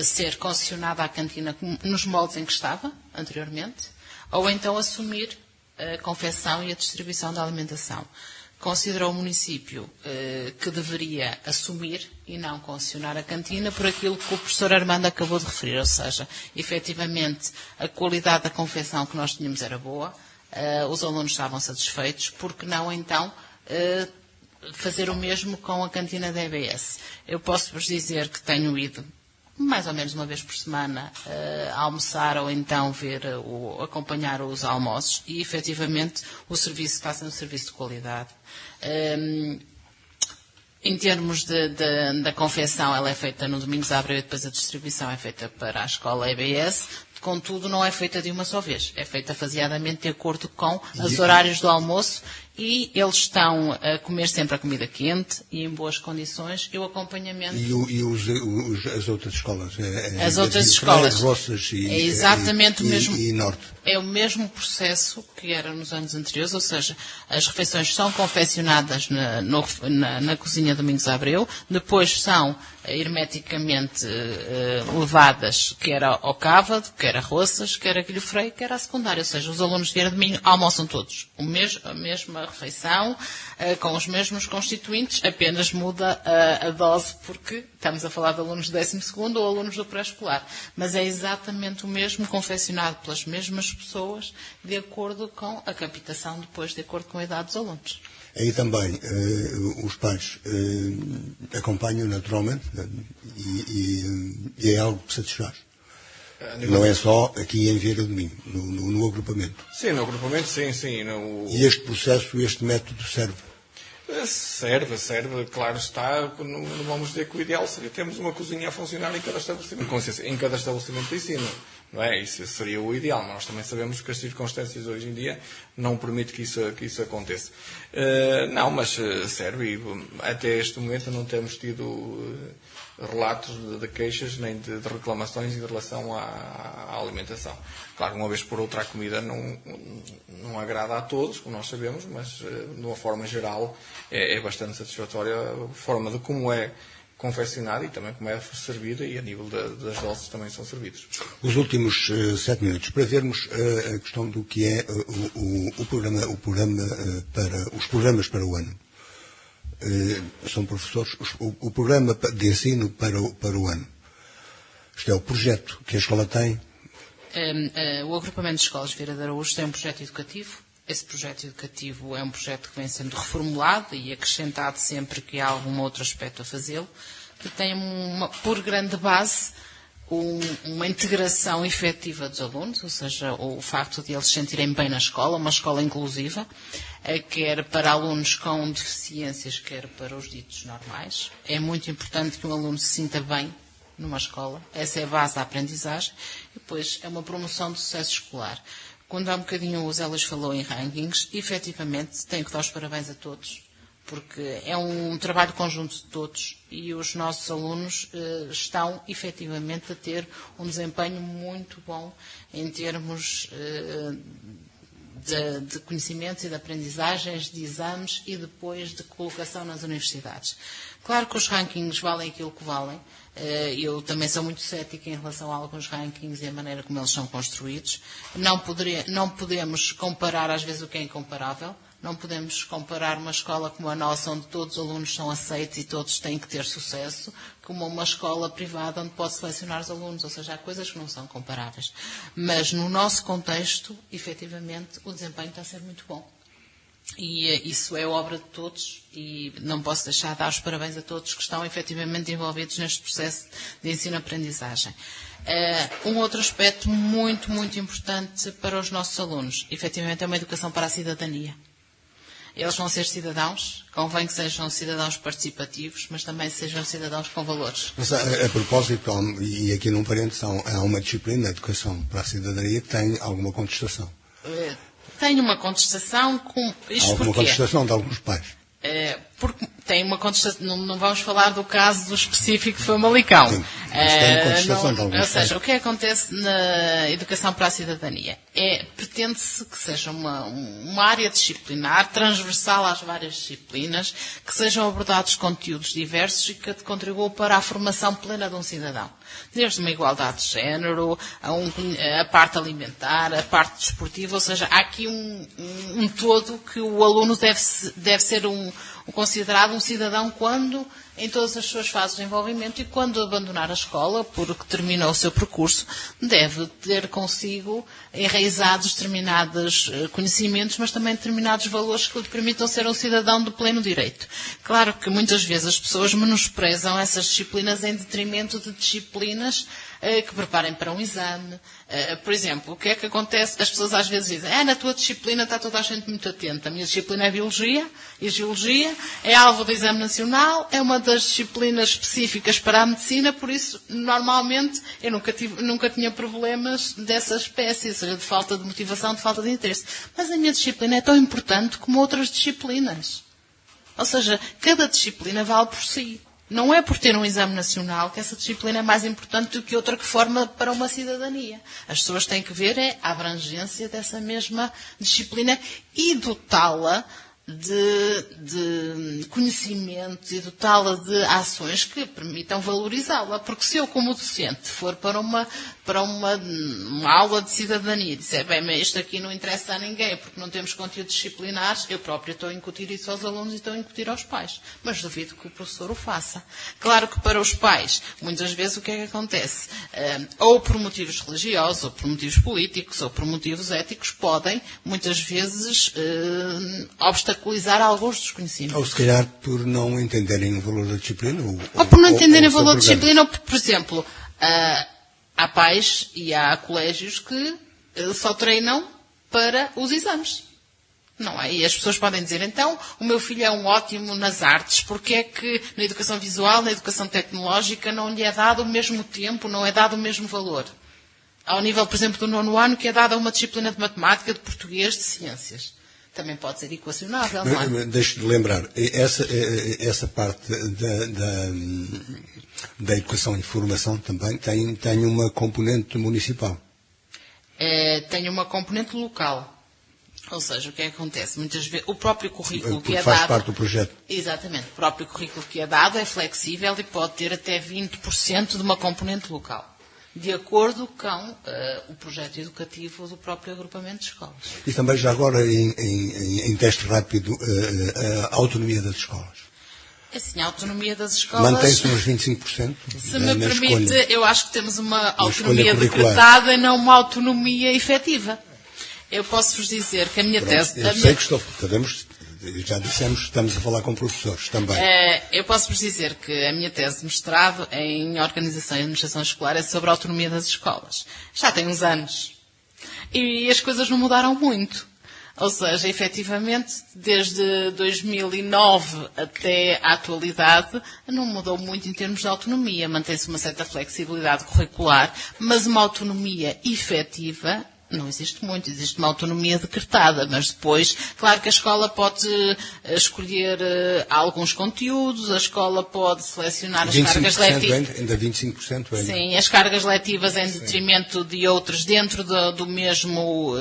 Ser concessionada à cantina nos moldes em que estava, anteriormente, ou então assumir a confecção e a distribuição da alimentação. Considerou o município que deveria assumir e não concessionar a cantina por aquilo que o professor Armando acabou de referir, ou seja, efetivamente a qualidade da confecção que nós tínhamos era boa, os alunos estavam satisfeitos, porque não então fazer o mesmo com a cantina da EBS. Eu posso-vos dizer que tenho ido mais ou menos uma vez por semana almoçar ou então acompanhar os almoços e efetivamente o serviço está sendo um serviço de qualidade. Em termos da confecção, ela é feita no Domingos de Abreu e depois a distribuição é feita para a escola EBS. Contudo, não é feita de uma só vez. É feita faseadamente de acordo com os horários do almoço e eles estão a comer sempre a comida quente e em boas condições e o acompanhamento. E as outras escolas? As outras escolas. Roças é exatamente o mesmo. E Norte. É o mesmo processo que era nos anos anteriores, ou seja, as refeições são confeccionadas na cozinha Domingos Abreu, depois são hermeticamente levadas, quer ao Cávado, quer a Roças, quer a Guilho Freio, quer à secundária. Ou seja, os alunos de Vieira de Minho almoçam todos a mesma refeição, com os mesmos constituintes, apenas muda a dose, porque estamos a falar de alunos do 12º ou alunos do pré-escolar. Mas é exatamente o mesmo, confeccionado pelas mesmas pessoas, de acordo com a captação, depois de acordo com a idade dos alunos. Aí também os pais acompanham naturalmente e é algo que satisfaz. Não é só aqui em Vieira de Minho, no agrupamento. Sim, no agrupamento, sim. E este processo, este método serve? Serve, claro está. Não vamos dizer que o ideal seria termos uma cozinha a funcionar em cada estabelecimento de ensino. Não é? Isso seria o ideal, mas nós também sabemos que as circunstâncias hoje em dia não permitem que isso aconteça. Mas serve e até este momento não temos tido relatos de queixas nem de reclamações em relação à alimentação. Claro, uma vez por outra a comida não agrada a todos, como nós sabemos, mas de uma forma geral é bastante satisfatória a forma de como é confeccionada e também como é servida e a nível das doses também são servidos. Os últimos 7 minutos para vermos a questão do que é os programas para o ano. São professores, o programa de ensino para o ano. Isto é o projeto que a escola tem. O agrupamento de escolas Vieira de Araújo tem um projeto educativo. Esse projeto educativo é um projeto que vem sendo reformulado e acrescentado sempre que há algum outro aspecto a fazê-lo, que tem por grande base uma integração efetiva dos alunos, ou seja, o facto de eles se sentirem bem na escola, uma escola inclusiva, quer para alunos com deficiências, quer para os ditos normais. É muito importante que um aluno se sinta bem numa escola. Essa é a base da aprendizagem. E depois é uma promoção do sucesso escolar. Quando há um bocadinho o Zé Luís falou em rankings, efetivamente tenho que dar os parabéns a todos, porque é um trabalho conjunto de todos e os nossos alunos estão efetivamente a ter um desempenho muito bom em termos de conhecimentos e de aprendizagens, de exames e depois de colocação nas universidades. Claro que os rankings valem aquilo que valem. Eu também sou muito cética em relação a alguns rankings e a maneira como eles são construídos. Não podemos comparar às vezes o que é incomparável. Não podemos comparar uma escola como a nossa, onde todos os alunos são aceitos e todos têm que ter sucesso, como uma escola privada onde pode selecionar os alunos. Ou seja, há coisas que não são comparáveis. Mas no nosso contexto, efetivamente, o desempenho está a ser muito bom. E isso é obra de todos e não posso deixar de dar os parabéns a todos que estão efetivamente envolvidos neste processo de ensino-aprendizagem. Um outro aspecto muito, muito importante para os nossos alunos, efetivamente, é uma educação para a cidadania. Eles vão ser cidadãos, convém que sejam cidadãos participativos, mas também sejam cidadãos com valores. Mas a propósito, e aqui num parênteses, há uma disciplina, a educação para a cidadania, que tem alguma contestação. Tem uma contestação com... Isto alguma porquê? Contestação de alguns pais. Porque tem uma contestação, não vamos falar do caso do específico de Famalicão. Sim, mas tem contestação de alguns Ou seja, o que acontece na educação para a cidadania? pretende-se que seja uma área disciplinar, transversal às várias disciplinas, que sejam abordados conteúdos diversos e que contribuam para a formação plena de um cidadão. Desde uma igualdade de género, a parte alimentar, a parte desportiva, ou seja, há aqui um todo que o aluno deve ser considerado um cidadão quando, em todas as suas fases de desenvolvimento, e quando abandonar a escola, porque terminou o seu percurso, deve ter consigo enraizados determinados conhecimentos, mas também determinados valores que lhe permitam ser um cidadão de pleno direito. Claro que muitas vezes as pessoas menosprezam essas disciplinas em detrimento de disciplinas que preparem para um exame. Por exemplo, o que é que acontece? As pessoas às vezes dizem, na tua disciplina está toda a gente muito atenta. A minha disciplina é Biologia e Geologia, é alvo do Exame Nacional, é uma das disciplinas específicas para a medicina, por isso, normalmente, eu nunca tinha problemas dessa espécie, ou seja, de falta de motivação, de falta de interesse. Mas a minha disciplina é tão importante como outras disciplinas. Ou seja, cada disciplina vale por si. Não é por ter um exame nacional que essa disciplina é mais importante do que outra que forma para uma cidadania. As pessoas têm que ver a abrangência dessa mesma disciplina e dotá-la de conhecimentos e dotá-la de ações que permitam valorizá-la. Porque se eu, como docente, for para uma aula de cidadania e disser, mas isto aqui não interessa a ninguém porque não temos conteúdos disciplinares, eu próprio estou a incutir isso aos alunos e estou a incutir aos pais. Mas duvido que o professor o faça. Claro que para os pais, muitas vezes o que é que acontece? Ou por motivos religiosos, ou por motivos políticos, ou por motivos éticos, podem, muitas vezes, obstaculizar alguns dos conhecimentos. Ou se calhar por não entenderem o valor da disciplina. Ou por não entenderem o valor da disciplina, ou por exemplo, há pais e há colégios que só treinam para os exames. Não é? E as pessoas podem dizer, então, o meu filho é um ótimo nas artes, porque é que na educação visual, na educação tecnológica, não lhe é dado o mesmo tempo, não é dado o mesmo valor? Ao nível, por exemplo, do 9º ano, que é dada uma disciplina de matemática, de português, de ciências. Também pode ser equacionável, não é? Deixe-me lembrar, essa parte da educação e formação também tem uma componente municipal. Tem uma componente local. Ou seja, o que é que acontece? Muitas vezes, o próprio currículo que é dado... Faz parte do projeto. Exatamente. O próprio currículo que é dado é flexível e pode ter até 20% de uma componente local, de acordo com o projeto educativo do próprio agrupamento de escolas. E também, já agora, em teste rápido, a autonomia das escolas. Assim, a autonomia das escolas... Mantém-se nos 25%? Se me permite, escolha, eu acho que temos uma autonomia decretada e não uma autonomia efetiva. Eu posso-vos dizer que a minha tese... Eu sei que já dissemos que estamos a falar com professores também. Eu posso-vos dizer que a minha tese de mestrado em Organização e Administração Escolar é sobre a autonomia das escolas. Já tem uns anos. E as coisas não mudaram muito. Ou seja, efetivamente, desde 2009 até a atualidade, não mudou muito em termos de autonomia. Mantém-se uma certa flexibilidade curricular, mas uma autonomia efetiva não existe muito, existe uma autonomia decretada, mas depois, claro que a escola pode escolher alguns conteúdos, a escola pode selecionar as cargas letivas. Ainda 25% ainda. Sim, as cargas letivas em detrimento de outras dentro do mesmo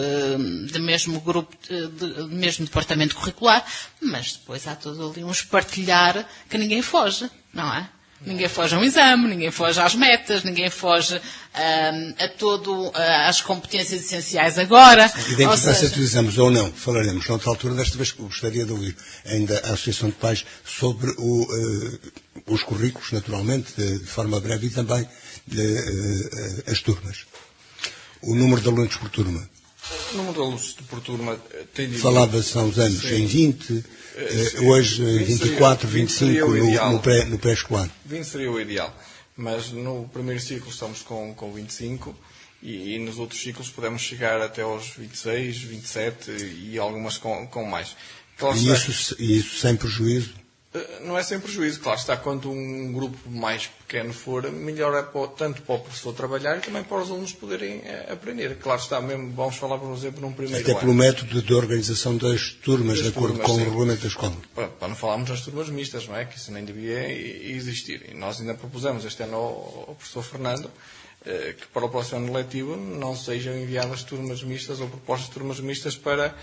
grupo, do mesmo departamento curricular, mas depois há todo ali um espartilhar que ninguém foge, não é? Ninguém foge a um exame, ninguém foge às metas, ninguém foge às competências essenciais agora. E da importância dos exames ou não, falaremos noutra altura. Desta vez gostaria de ouvir ainda a Associação de Pais sobre os currículos, naturalmente, de forma breve, e também as turmas. O número de alunos por turma. O número de alunos por turma tem de... Falava-se há uns anos, sim, em 20... hoje 24, 25 no pré-escolar. 20 seria o ideal, mas no primeiro ciclo estamos com 25 e nos outros ciclos podemos chegar até aos 26, 27 e algumas com mais. Claro, e isso sem prejuízo? Não é sem prejuízo, claro está, quanto um grupo mais pequeno for, melhor é tanto para o professor trabalhar e também para os alunos poderem aprender. Claro está, mesmo vamos falar, por exemplo, num primeiro ano. Até pelo método de organização das turmas, de acordo com o regulamento da escola. Para não falarmos das turmas mistas, não é? Que isso nem devia existir. E nós ainda propusemos este ano ao professor Fernando que para o próximo ano letivo não sejam enviadas turmas mistas ou propostas de turmas mistas para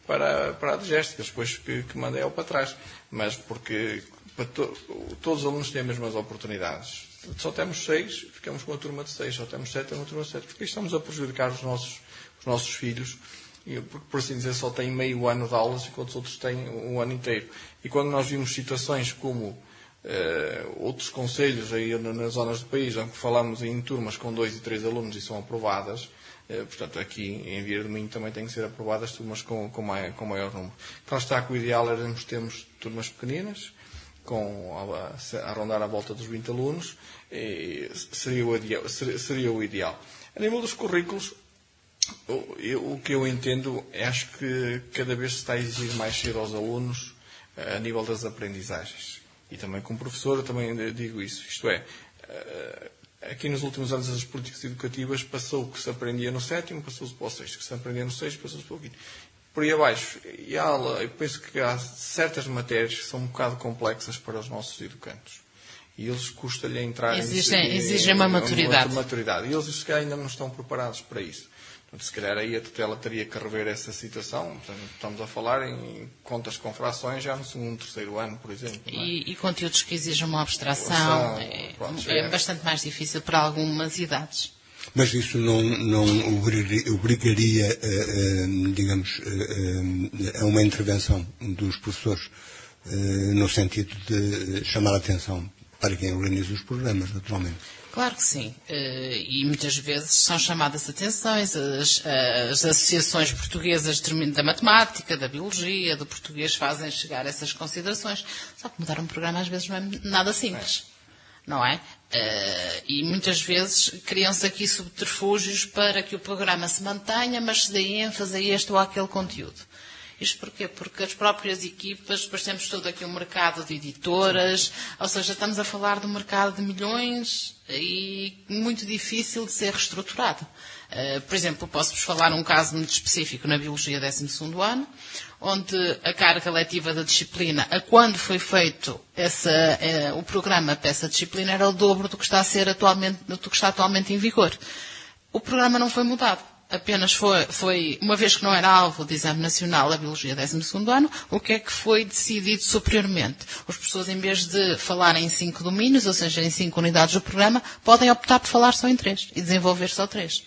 a digésticas, depois que mandem para trás. Mas porque todos os alunos têm as mesmas oportunidades. Só temos 6, ficamos com a turma de 6. Só temos 7, é uma turma de 7. Porque estamos a prejudicar os nossos filhos, porque, por assim dizer, só têm meio ano de aulas, enquanto os outros têm um ano inteiro. E quando nós vimos situações como outros concelhos aí nas zonas do país, onde falamos em turmas com 2 e 3 alunos e são aprovadas, portanto, aqui em Vieira do Minho também têm que ser aprovadas turmas com maior número. Então está que o ideal era termos turmas pequeninas, a rondar à volta dos 20 alunos, seria o ideal. A nível dos currículos, o que eu entendo, acho que cada vez se está a exigir mais cedo aos alunos a nível das aprendizagens. E também como professor, eu também digo isso. Isto é, aqui nos últimos anos das políticas educativas passou o que se aprendia no 7º, passou-se para o 6º. O que se aprendia no 6º, passou-se para o 5º. Por aí abaixo. E eu penso que há certas matérias que são um bocado complexas para os nossos educandos. E eles custa-lhe entrar exigem uma maturidade. E eles, se calhar, ainda não estão preparados para isso. Portanto, se calhar aí a tutela teria que rever essa situação. Portanto, estamos a falar em contas com frações já no 2º, 3º ano, por exemplo. E conteúdos que exigem uma abstração é bastante mais difícil para algumas idades. Mas isso não obrigaria, digamos, a uma intervenção dos professores, no sentido de chamar a atenção para quem organiza os programas, naturalmente. Claro que sim. E muitas vezes são chamadas atenções as associações portuguesas da matemática, da biologia, do português fazem chegar essas considerações. Só que mudar um programa às vezes não é nada simples. Não é? E muitas vezes criam-se aqui subterfúgios para que o programa se mantenha, mas se dê ênfase a este ou àquele conteúdo. Isto porquê? Porque as próprias equipas, depois temos todo aqui um mercado de editoras, ou seja, estamos a falar de um mercado de milhões e muito difícil de ser reestruturado. Por exemplo, posso-vos falar um caso muito específico na Biologia 12º ano, onde a carga letiva da disciplina, a quando foi feito o programa para essa disciplina, era o dobro do que está atualmente em vigor. O programa não foi mudado. Apenas foi, uma vez que não era alvo de exame nacional a Biologia 12º ano, o que é que foi decidido superiormente? Os professores, em vez de falarem em 5 domínios, ou seja, em 5 unidades do programa, podem optar por falar só em 3 e desenvolver só 3.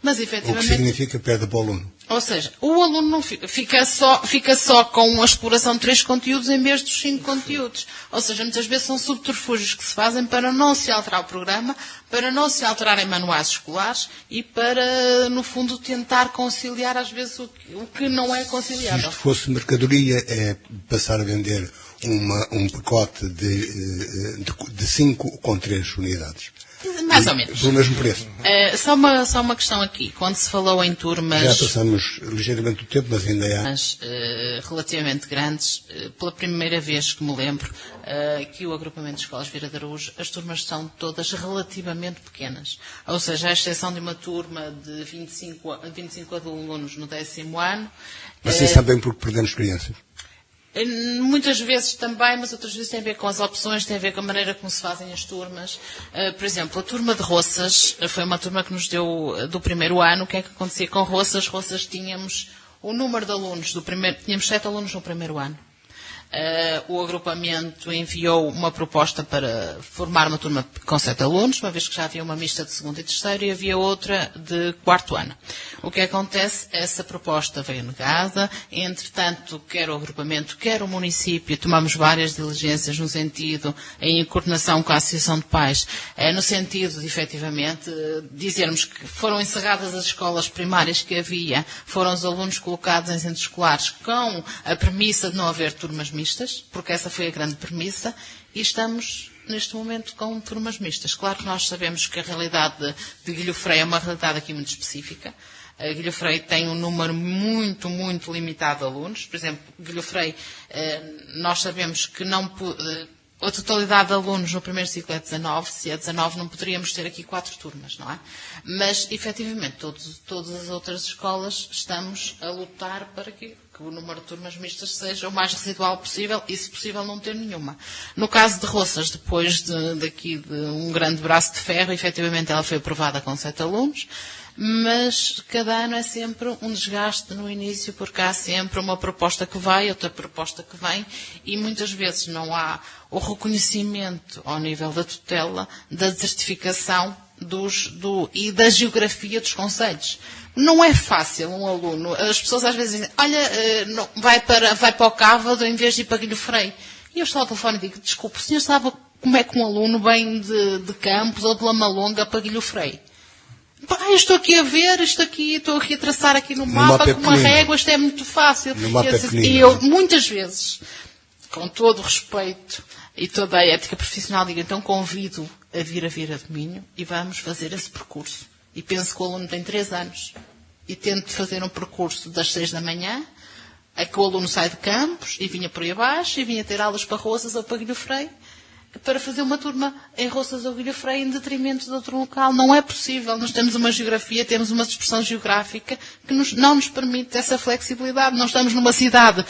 Mas, efetivamente, o que significa perde para o aluno. Ou seja, o aluno não fica só com a exploração de 3 conteúdos em vez dos 5 conteúdos. Ou seja, muitas vezes são subterfúgios que se fazem para não se alterar o programa, para não se alterarem manuais escolares e para, no fundo, tentar conciliar às vezes o que não é conciliável. Se isto fosse mercadoria, é passar a vender um pacote de 5 com 3 unidades. Mais ou menos. Pelo mesmo preço. Só uma questão aqui. Quando se falou em turmas... Já passamos ligeiramente o tempo, mas ainda há... relativamente grandes, pela primeira vez que me lembro, que o agrupamento de escolas Vieira de Araújo, as turmas são todas relativamente pequenas. Ou seja, à exceção de uma turma de 25 alunos no 10º ano... Vocês sabem porque perdemos crianças? Muitas vezes também, mas outras vezes tem a ver com as opções, tem a ver com a maneira como se fazem as turmas. Por exemplo, a turma de Roças foi uma turma que nos deu do primeiro ano. O que é que acontecia com Roças? Roças tínhamos o número de alunos tínhamos 7 alunos no primeiro ano. O agrupamento enviou uma proposta para formar uma turma com 7 alunos, uma vez que já havia uma mista de 2º e 3º e havia outra de 4º ano. O que acontece? Essa proposta veio negada, entretanto, quer o agrupamento, quer o município, tomamos várias diligências no sentido, em coordenação com a Associação de Pais, no sentido de, efetivamente, dizermos que foram encerradas as escolas primárias que havia, foram os alunos colocados em centros escolares com a premissa de não haver turmas mistas, porque essa foi a grande premissa, e estamos neste momento com turmas mistas. Claro que nós sabemos que a realidade de Guilhofrei é uma realidade aqui muito específica. A Guilhofrei tem um número muito, muito limitado de alunos. Por exemplo, Guilhofrei, nós sabemos que A totalidade de alunos no primeiro ciclo é 19, se é 19 não poderíamos ter aqui 4 turmas, não é? Mas, efetivamente, todas as outras escolas estamos a lutar para que o número de turmas mistas seja o mais residual possível e, se possível, não ter nenhuma. No caso de Roças, depois de um grande braço de ferro, efetivamente ela foi aprovada com 7 alunos, mas cada ano é sempre um desgaste no início, porque há sempre uma proposta que vai, outra proposta que vem, e muitas vezes não há o reconhecimento ao nível da tutela, da desertificação e da geografia dos concelhos. Não é fácil um aluno, as pessoas às vezes dizem, olha, vai para o Cávado em vez de ir para Guilho-Frei. E eu estou ao telefone e digo, desculpe, o senhor sabe como é que um aluno vem de Campos ou de Lamalonga para Guilho-Frei? Eu estou aqui a ver, estou aqui a traçar aqui no mapa com uma régua, isto é muito fácil. E eu, muitas vezes, com todo o respeito e toda a ética profissional, digo, então convido a vir a Vira de Minho e vamos fazer esse percurso. E penso que o aluno tem 3 anos e tento fazer um percurso das 6 da manhã, a que o aluno sai de Campos e vinha por aí abaixo e vinha ter aulas para Roças ou para Guilho-Frei, para fazer uma turma em Roças ou Guilho-Frei em detrimento de outro local. Não é possível. Nós temos uma geografia, temos uma dispersão geográfica que não nos permite essa flexibilidade. Nós estamos numa cidade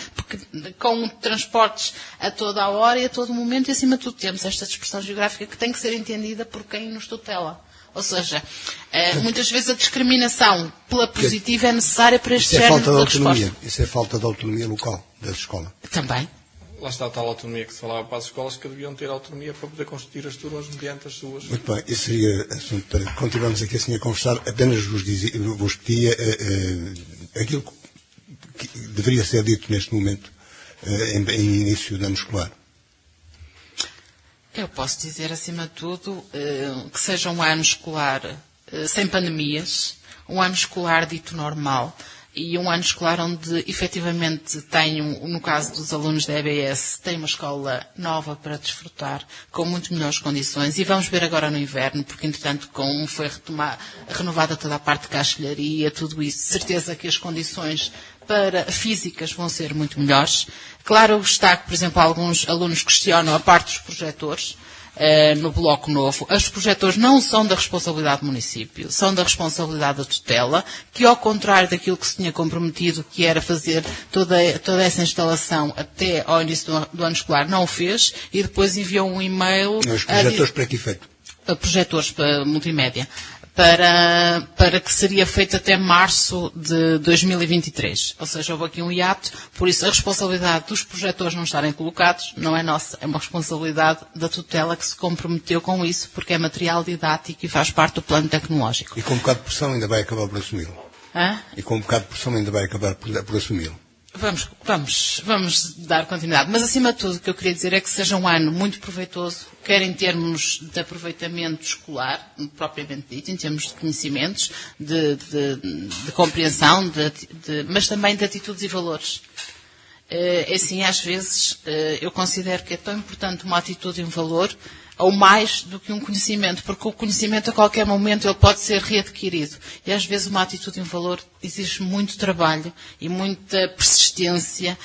com transportes a toda a hora e a todo momento e, acima de tudo, temos esta dispersão geográfica que tem que ser entendida por quem nos tutela. Ou seja, muitas vezes a discriminação pela positiva é necessária para este género de resposta. Isso é falta de autonomia local da escola. Também. Lá está a tal autonomia que se falava para as escolas, que deviam ter autonomia para poder constituir as turmas mediante as suas... Muito bem, esse seria assunto para continuarmos aqui assim a conversar. Apenas vos pedia aquilo que deveria ser dito neste momento, em início de ano escolar. Eu posso dizer, acima de tudo, que seja um ano escolar sem pandemias, um ano escolar dito normal, e um ano escolar onde, efetivamente, no caso dos alunos da EBS, tem uma escola nova para desfrutar, com muito melhores condições. E vamos ver agora no inverno, porque, entretanto, como foi renovada toda a parte de castelharia, tudo isso, certeza que as condições físicas vão ser muito melhores. Claro está que, por exemplo, alguns alunos questionam a parte dos projetores. No Bloco Novo, os projetores não são da responsabilidade do município, são da responsabilidade da tutela, que ao contrário daquilo que se tinha comprometido, que era fazer toda essa instalação até ao início do ano escolar, não o fez, e depois enviou um e-mail... Os projetores para que efeito? Projetores para multimédia. Para que seria feito até março de 2023. Ou seja, houve aqui um hiato, por isso a responsabilidade dos projetores não estarem colocados não é nossa, é uma responsabilidade da tutela que se comprometeu com isso, porque é material didático e faz parte do plano tecnológico. E com um bocado de pressão ainda vai acabar por assumi-lo. E com um bocado de pressão ainda vai acabar por assumi-lo. Vamos dar continuidade. Mas, acima de tudo, o que eu queria dizer é que seja um ano muito proveitoso, quer em termos de aproveitamento escolar, propriamente dito, em termos de conhecimentos, de compreensão, mas também de atitudes e valores. Assim, às vezes, eu considero que é tão importante uma atitude e um valor, ou mais do que um conhecimento, porque o conhecimento a qualquer momento ele pode ser readquirido. E às vezes uma atitude e um valor exige muito trabalho e muita persistência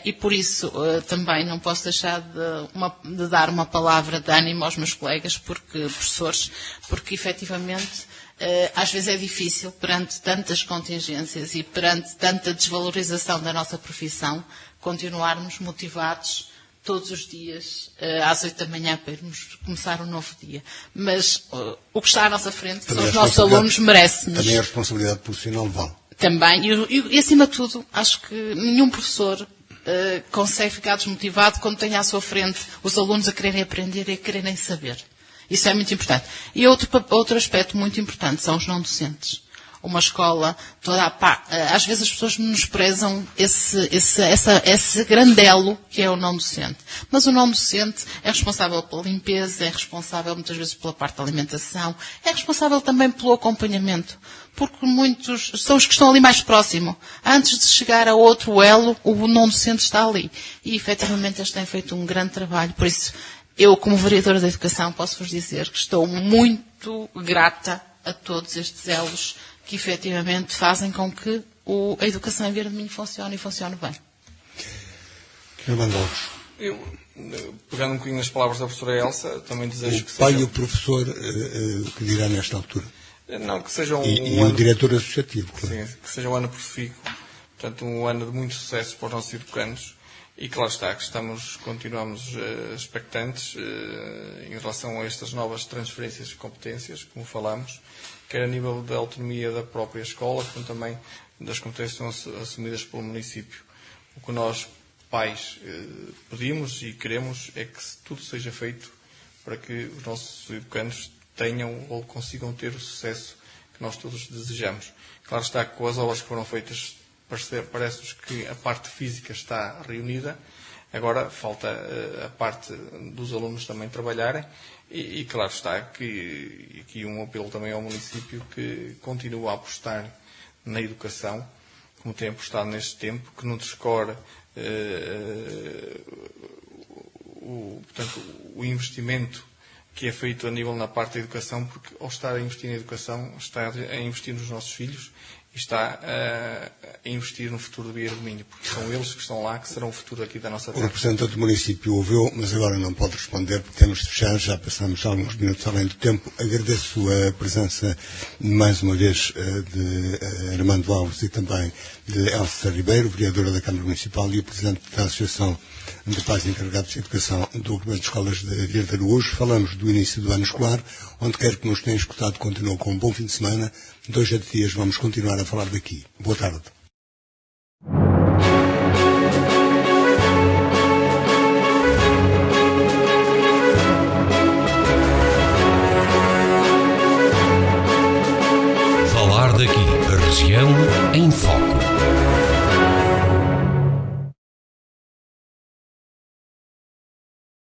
e por isso também não posso deixar de dar uma palavra de ânimo aos meus colegas, professores, porque efetivamente às vezes é difícil, perante tantas contingências e perante tanta desvalorização da nossa profissão, continuarmos motivados todos os dias, às 8 da manhã, para irmos começar um novo dia. Mas o que está à nossa frente, que são os nossos alunos, merece-nos. Também a responsabilidade profissional vale. Também. E, acima de tudo, acho que nenhum professor consegue ficar desmotivado quando tem à sua frente os alunos a quererem aprender e a quererem saber. Isso é muito importante. E outro aspecto muito importante são os não docentes. Uma escola, às vezes as pessoas menosprezam esse grandelo que é o não docente. Mas o não docente é responsável pela limpeza, é responsável muitas vezes pela parte da alimentação, é responsável também pelo acompanhamento, porque muitos são os que estão ali mais próximo. Antes de chegar a outro elo, o não docente está ali. E efetivamente eles têm feito um grande trabalho. Por isso, eu como vereadora da educação posso-vos dizer que estou muito grata a todos estes elos que efetivamente fazem com que a educação em Vira de Minho funcione e funcione bem. Sr. Mandolfo, Eu, pegando um bocadinho nas palavras da professora Elsa, também desejo que o pai seja... e o professor, que dirá nesta altura? Não, que seja E o diretor associativo, claro. Sim, que seja um ano profícuo, portanto um ano de muito sucesso para os nossos educandos, e claro está, que continuamos expectantes em relação a estas novas transferências de competências, como falamos, quer a nível da autonomia da própria escola, como também das competências que são assumidas pelo município. O que nós, pais, pedimos e queremos é que tudo seja feito para que os nossos educandos tenham ou consigam ter o sucesso que nós todos desejamos. Claro está que com as obras que foram feitas, parece-nos que a parte física está reunida, agora falta a parte dos alunos também trabalharem e claro está que aqui um apelo também ao município que continue a apostar na educação, como tem apostado neste tempo, que não descore portanto, o investimento que é feito a nível na parte da educação, porque ao estar a investir na educação, está a investir nos nossos filhos e está a investir no futuro do Vieira do Minho, porque são eles que estão lá, que serão o futuro aqui da nossa terra. O representante do município ouviu, mas agora não pode responder, porque temos de fechar, já passamos alguns minutos além do tempo. Agradeço a presença, mais uma vez, de Armando Alves e também de Elsa Ribeiro, vereadora da Câmara Municipal e o presidente da Associação de Pais Encarregados de Educação do Grupo de Escolas de Vieira de Araújo. Falamos do início do ano escolar. Onde quer que nos tenha escutado, continuou com um bom fim de semana. 2 a 3 dias vamos continuar a falar daqui. Boa tarde. Falar daqui, a região em foco.